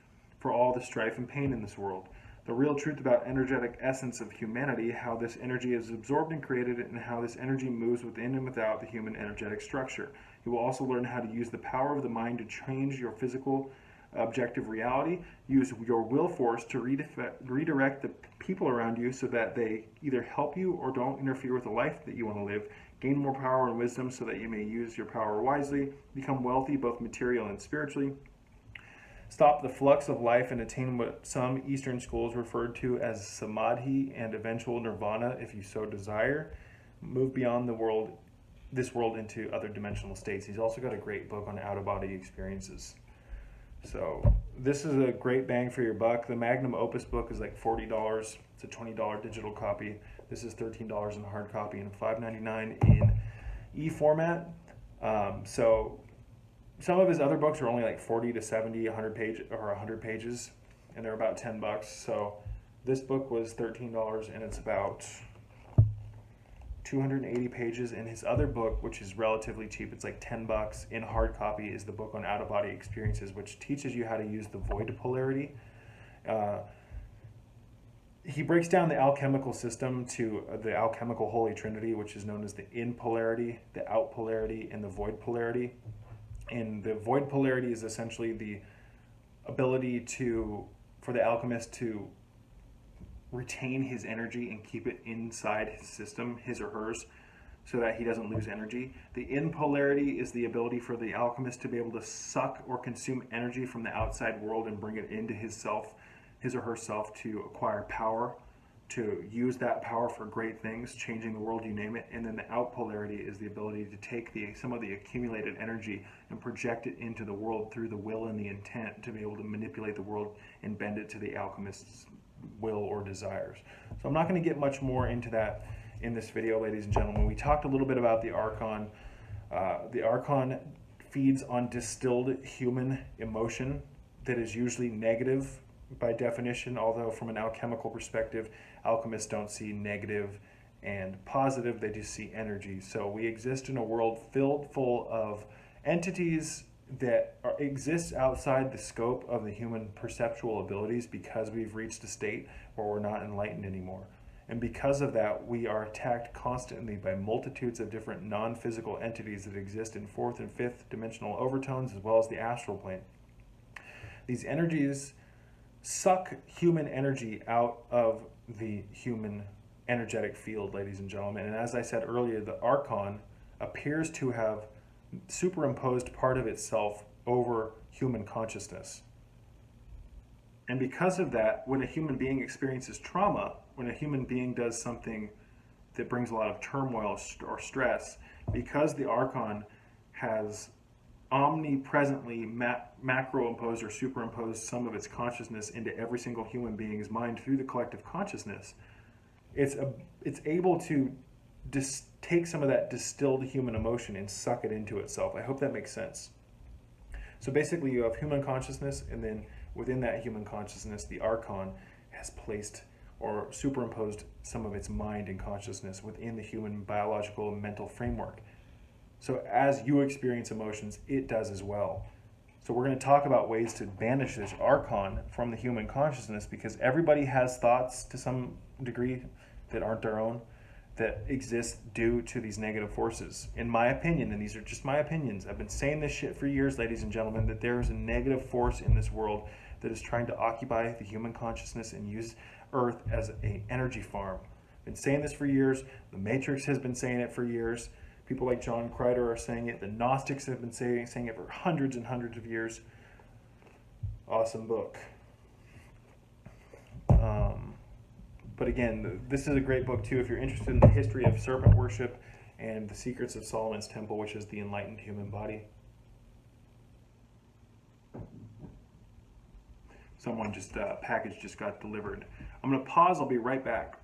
for all the strife and pain in this world. The real truth about energetic essence of humanity, how this energy is absorbed and created, and how this energy moves within and without the human energetic structure. You will also learn how to use the power of the mind to change your physical objective reality, use your will force to redirect the people around you so that they either help you or don't interfere with the life that you want to live, gain more power and wisdom so that you may use your power wisely, become wealthy both materially and spiritually, stop the flux of life and attain what some Eastern schools referred to as samadhi and eventual nirvana if you so desire, move beyond this world into other dimensional states. He's also got a great book on out-of-body experiences. So this is a great bang for your buck. The Magnum Opus book is like $40. It's a $20 digital copy. This is $13 in hard copy and $5.99 in e-format. So some of his other books are only like 40 to 70, 100 pages, and they're about $10. So this book was $13, and it's about 280 pages. And his other book, which is relatively cheap, it's like $10 in hard copy, is the book on out-of-body experiences, which teaches you how to use the void polarity. He breaks down the alchemical system to the alchemical holy trinity, which is known as the in polarity, the out polarity, and the void polarity. And the void polarity is essentially the ability for the alchemist to retain his energy and keep it inside his system, his or hers, so that he doesn't lose energy. The in polarity is the ability for the alchemist to be able to suck or consume energy from the outside world and bring it into his or herself to acquire power, to use that power for great things, changing the world, you name it. And then the out polarity is the ability to take some of the accumulated energy and project it into the world through the will and the intent to be able to manipulate the world and bend it to the alchemist's will or desires. So I'm not going to get much more into that in this video, ladies and gentlemen. We talked a little bit about the Archon. The Archon feeds on distilled human emotion that is usually negative by definition, although from an alchemical perspective, alchemists don't see negative and positive, they just see energy. So we exist in a world filled full of entities that exist outside the scope of the human perceptual abilities because we've reached a state where we're not enlightened anymore. And because of that, we are attacked constantly by multitudes of different non-physical entities that exist in fourth and fifth dimensional overtones, as well as the astral plane. These energies suck human energy out of the human energetic field, ladies and gentlemen. And as I said earlier, the Archon appears to have superimposed part of itself over human consciousness. And because of that, when a human being experiences trauma, when a human being does something that brings a lot of turmoil or stress, because the Archon has omnipresently macro-imposed or superimposed some of its consciousness into every single human being's mind through the collective consciousness, it's able to take some of that distilled human emotion and suck it into itself. I hope that makes sense. So basically you have human consciousness, and then within that human consciousness, the Archon has placed or superimposed some of its mind and consciousness within the human biological and mental framework. So as you experience emotions, it does as well. So we're going to talk about ways to banish this Archon from the human consciousness, because everybody has thoughts to some degree that aren't their own, that exist due to these negative forces. In my opinion, and these are just my opinions, I've been saying this shit for years, ladies and gentlemen, that there is a negative force in this world that is trying to occupy the human consciousness and use Earth as an energy farm. I've been saying this for years. The Matrix has been saying it for years. People like John Crider are saying it. The Gnostics have been saying it for hundreds and hundreds of years. Awesome book. But again, this is a great book too if you're interested in the history of serpent worship and the secrets of Solomon's temple, which is the enlightened human body. Someone just, package just got delivered. I'm going to pause. I'll be right back.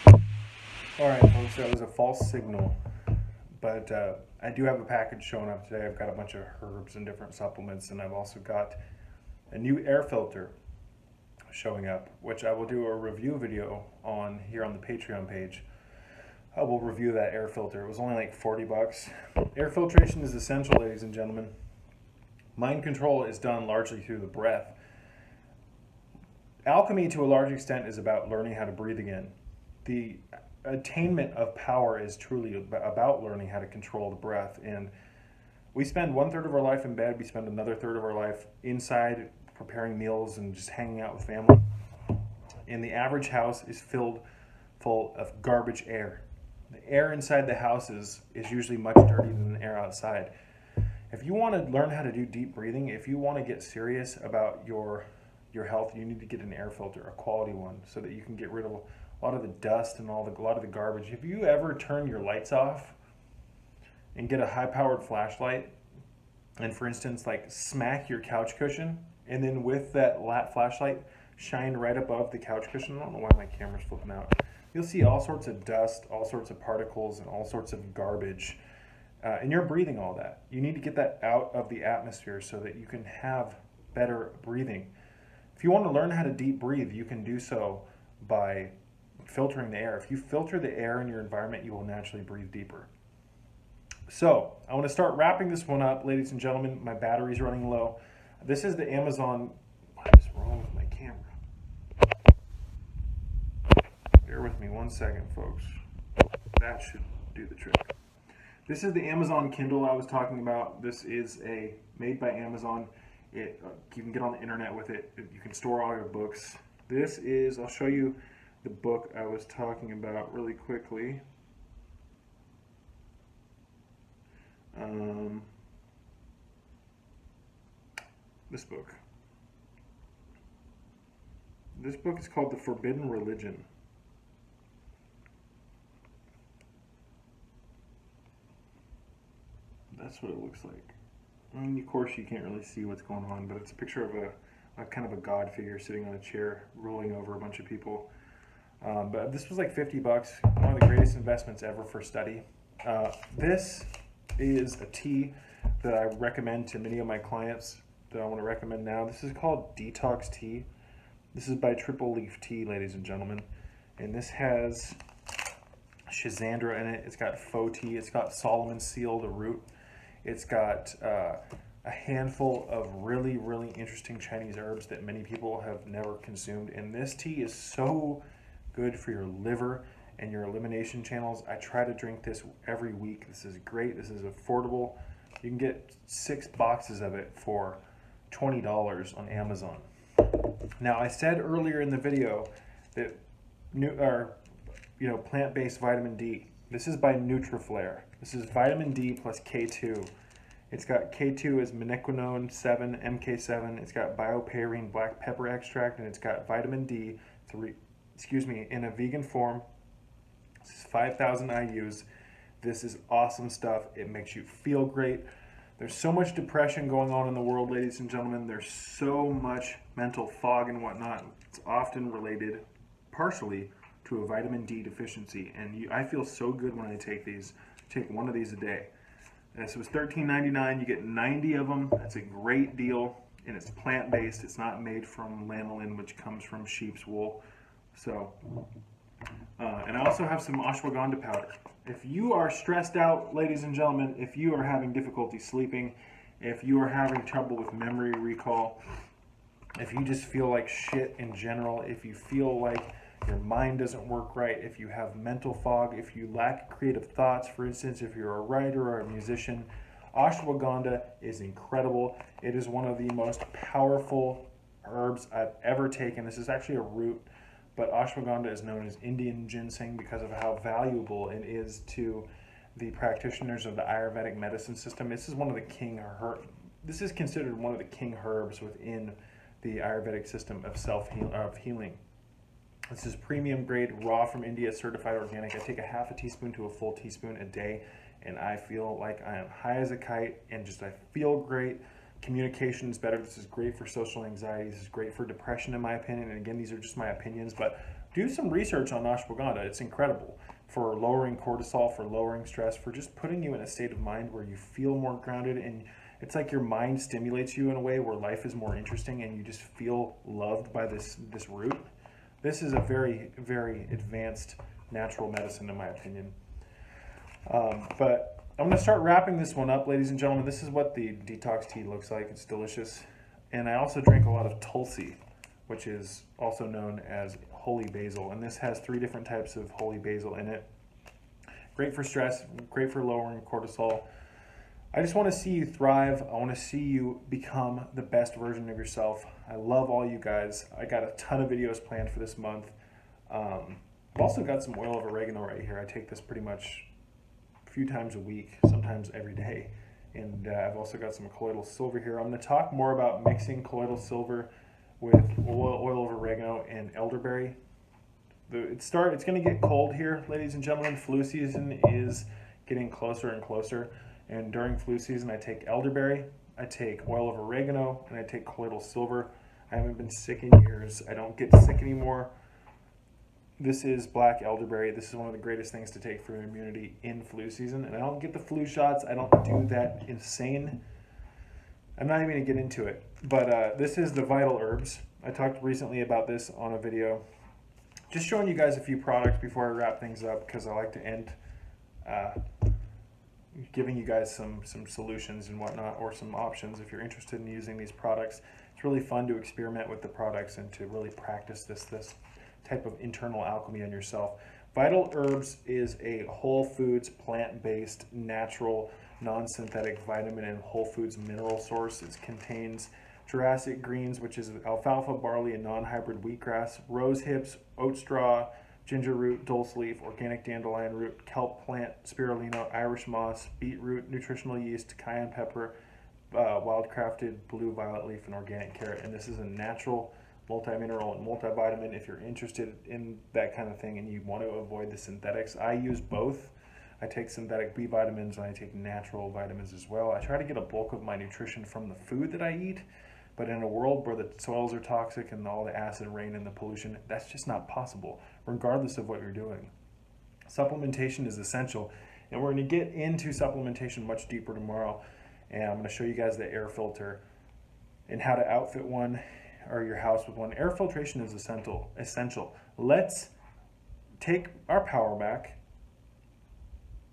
All right, folks, that was a false signal. But I do have a package showing up today. I've got a bunch of herbs and different supplements, and I've also got a new air filter showing up, which I will do a review video on here on the Patreon page. I will review that air filter. It was only like 40 bucks. Air filtration is essential, ladies and gentlemen. Mind control is done largely through the breath. Alchemy, to a large extent, is about learning how to breathe again. The attainment of power is truly about learning how to control the breath. And we spend 1/3 of our life in bed. We spend another third of our life inside preparing meals and just hanging out with family. And the average house is filled full of garbage air. The air inside the house is usually much dirtier than the air outside. If you want to learn how to do deep breathing, if you want to get serious about your health, you need to get an air filter, a quality one, so that you can get rid of a lot of the dust and a lot of the garbage. If you ever turn your lights off and get a high-powered flashlight and, for instance, like smack your couch cushion, and then with that flashlight shine right above the couch cushion, I don't know why my camera's flipping out, you'll see all sorts of dust, all sorts of particles, and all sorts of garbage. And you're breathing all that. You need to get that out of the atmosphere so that you can have better breathing. If you want to learn how to deep breathe, you can do so by filtering the air. If you filter the air in your environment, you will naturally breathe deeper. So I want to start wrapping this one up, ladies and gentlemen. My battery's running low. This is the Amazon. What is wrong with my camera? Bear with me 1 second, folks. That should do the trick. This is the Amazon Kindle I was talking about. This is made by Amazon. You can get on the internet with it. You can store all your books. This is, I'll show you the book I was talking about really quickly. This book. This book is called The Forbidden Religion. That's what it looks like. And of course, you can't really see what's going on, but it's a picture of a kind of a god figure sitting on a chair, ruling over a bunch of people. But this was like 50 bucks. One of the greatest investments ever for study. This is a tea that I recommend to many of my clients that I want to recommend now. This is called Detox Tea. This is by Triple Leaf Tea, ladies and gentlemen. And this has Schizandra in it. It's got faux tea. It's got Solomon's seal, the root. It's got a handful of really, really interesting Chinese herbs that many people have never consumed. And this tea is so good for your liver and your elimination channels. I try to drink this every week. This is great. This is affordable. You can get 6 boxes of it for $20 on Amazon. Now, I said earlier in the video that plant-based vitamin D. This is by Nutriflare. This is vitamin D plus K2. It's got K2 as menaquinone 7, MK7. It's got bioperine black pepper extract, and it's got vitamin D in a vegan form. This is 5,000 IUs. This is awesome stuff. It makes you feel great. There's so much depression going on in the world, ladies and gentlemen. There's so much mental fog and whatnot. It's often related, partially, to a vitamin D deficiency. And I feel so good when I take these. Take one of these a day. This was $13.99. You get 90 of them. That's a great deal. And it's plant-based. It's not made from lanolin, which comes from sheep's wool. So, and I also have some ashwagandha powder. If you are stressed out, ladies and gentlemen, if you are having difficulty sleeping, if you are having trouble with memory recall, if you just feel like shit in general, if you feel like your mind doesn't work right, if you have mental fog, if you lack creative thoughts, for instance, if you're a writer or a musician, ashwagandha is incredible. It is one of the most powerful herbs I've ever taken. This is actually a root, but ashwagandha is known as Indian ginseng because of how valuable it is to the practitioners of the Ayurvedic medicine system. This is one of the king herbs. This is considered one of the king herbs within the Ayurvedic system of healing. This is premium grade, raw from India, certified organic. I take a half a teaspoon to a full teaspoon a day, and I feel like I am high as a kite, and I feel great. Communication is better. This is great for social anxiety. This is great for depression, in my opinion. And again, these are just my opinions, but do some research on ashwagandha. It's incredible. for lowering cortisol, for lowering stress, for just putting you in a state of mind where you feel more grounded, and it's like your mind stimulates you in a way where life is more interesting and you just feel loved by this root. This is a very, very advanced natural medicine in my opinion. But I'm going to start wrapping this one up, ladies and gentlemen. This is what the detox tea looks like. It's delicious. And I also drink a lot of Tulsi, which is also known as holy basil. And this has 3 different types of holy basil in it. Great for stress, great for lowering cortisol. I just want to see you thrive. I want to see you become the best version of yourself. I love all you guys. I got a ton of videos planned for this month. I've also got some oil of oregano right here. I take this pretty much a few times a week, sometimes every day. And I've also got some colloidal silver here. I'm going to talk more about mixing colloidal silver with oil of oregano and elderberry. It's going to get cold here, ladies and gentlemen. Flu season is getting closer and closer. And during flu season, I take elderberry, I take oil of oregano, and I take colloidal silver. I haven't been sick in years. I don't get sick anymore. This is black elderberry. This is one of the greatest things to take for immunity in flu season. And I don't get the flu shots. I don't do that insane. I'm not even going to get into it. But this is the Vital Herbs. I talked recently about this on a video. Just showing you guys a few products before I wrap things up, because I like to end giving you guys some solutions and whatnot, or some options if you're interested in using these products. It's really fun to experiment with the products and to really practice this type of internal alchemy on yourself. Vital Herbs is a whole foods, plant-based, natural, non-synthetic vitamin and whole foods mineral source. It contains Jurassic greens, which is alfalfa, barley, and non-hybrid wheatgrass, rose hips, oat straw, ginger root, dulse leaf, organic dandelion root, kelp plant, spirulina, Irish moss, beetroot, nutritional yeast, cayenne pepper, wildcrafted blue violet leaf, and organic carrot. And this is a natural multi-mineral and multivitamin. If you're interested in that kind of thing and you want to avoid the synthetics, I use both. I take synthetic B vitamins and I take natural vitamins as well. I try to get a bulk of my nutrition from the food that I eat, but in a world where the soils are toxic and all the acid rain and the pollution, that's just not possible, regardless of what you're doing. Supplementation is essential, and we're going to get into supplementation much deeper tomorrow, and I'm going to show you guys the air filter and how to outfit one or your house with one. Air filtration is essential. Let's take our power back,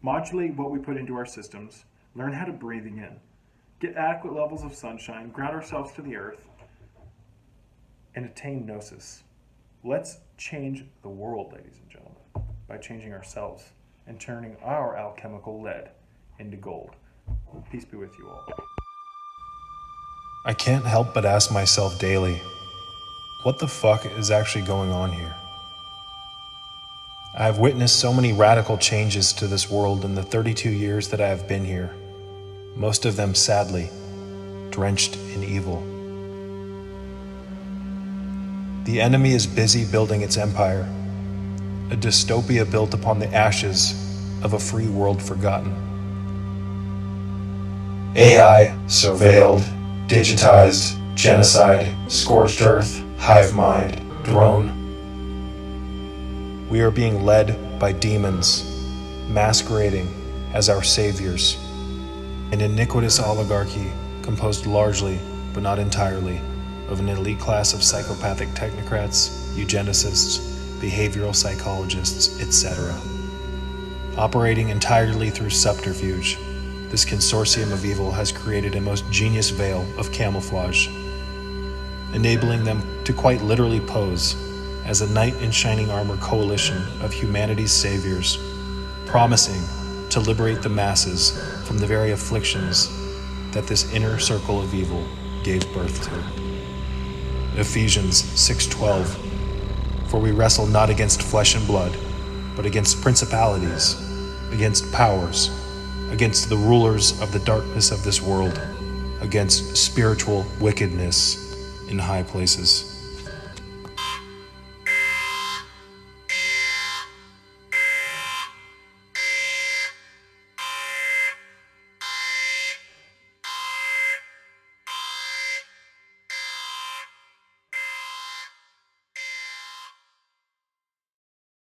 modulate what we put into our systems, learn how to breathe again, get adequate levels of sunshine, ground ourselves to the earth, and attain Gnosis. Let's change the world, ladies and gentlemen, by changing ourselves and turning our alchemical lead into gold. Peace be with you all. I can't help but ask myself daily, what the fuck is actually going on here? I have witnessed so many radical changes to this world in the 32 years that I have been here, most of them sadly drenched in evil. The enemy is busy building its empire, a dystopia built upon the ashes of a free world forgotten. AI, surveilled, digitized, genocide, scorched earth, hive mind, drone. We are being led by demons, masquerading as our saviors. An iniquitous oligarchy composed largely, but not entirely, of an elite class of psychopathic technocrats, eugenicists, behavioral psychologists, etc. Operating entirely through subterfuge, this consortium of evil has created a most genius veil of camouflage, enabling them to quite literally pose as a knight in shining armor coalition of humanity's saviors, promising to liberate the masses from the very afflictions that this inner circle of evil gave birth to. Ephesians 6:12, for we wrestle not against flesh and blood, but against principalities, against powers, against the rulers of the darkness of this world, against spiritual wickedness in high places.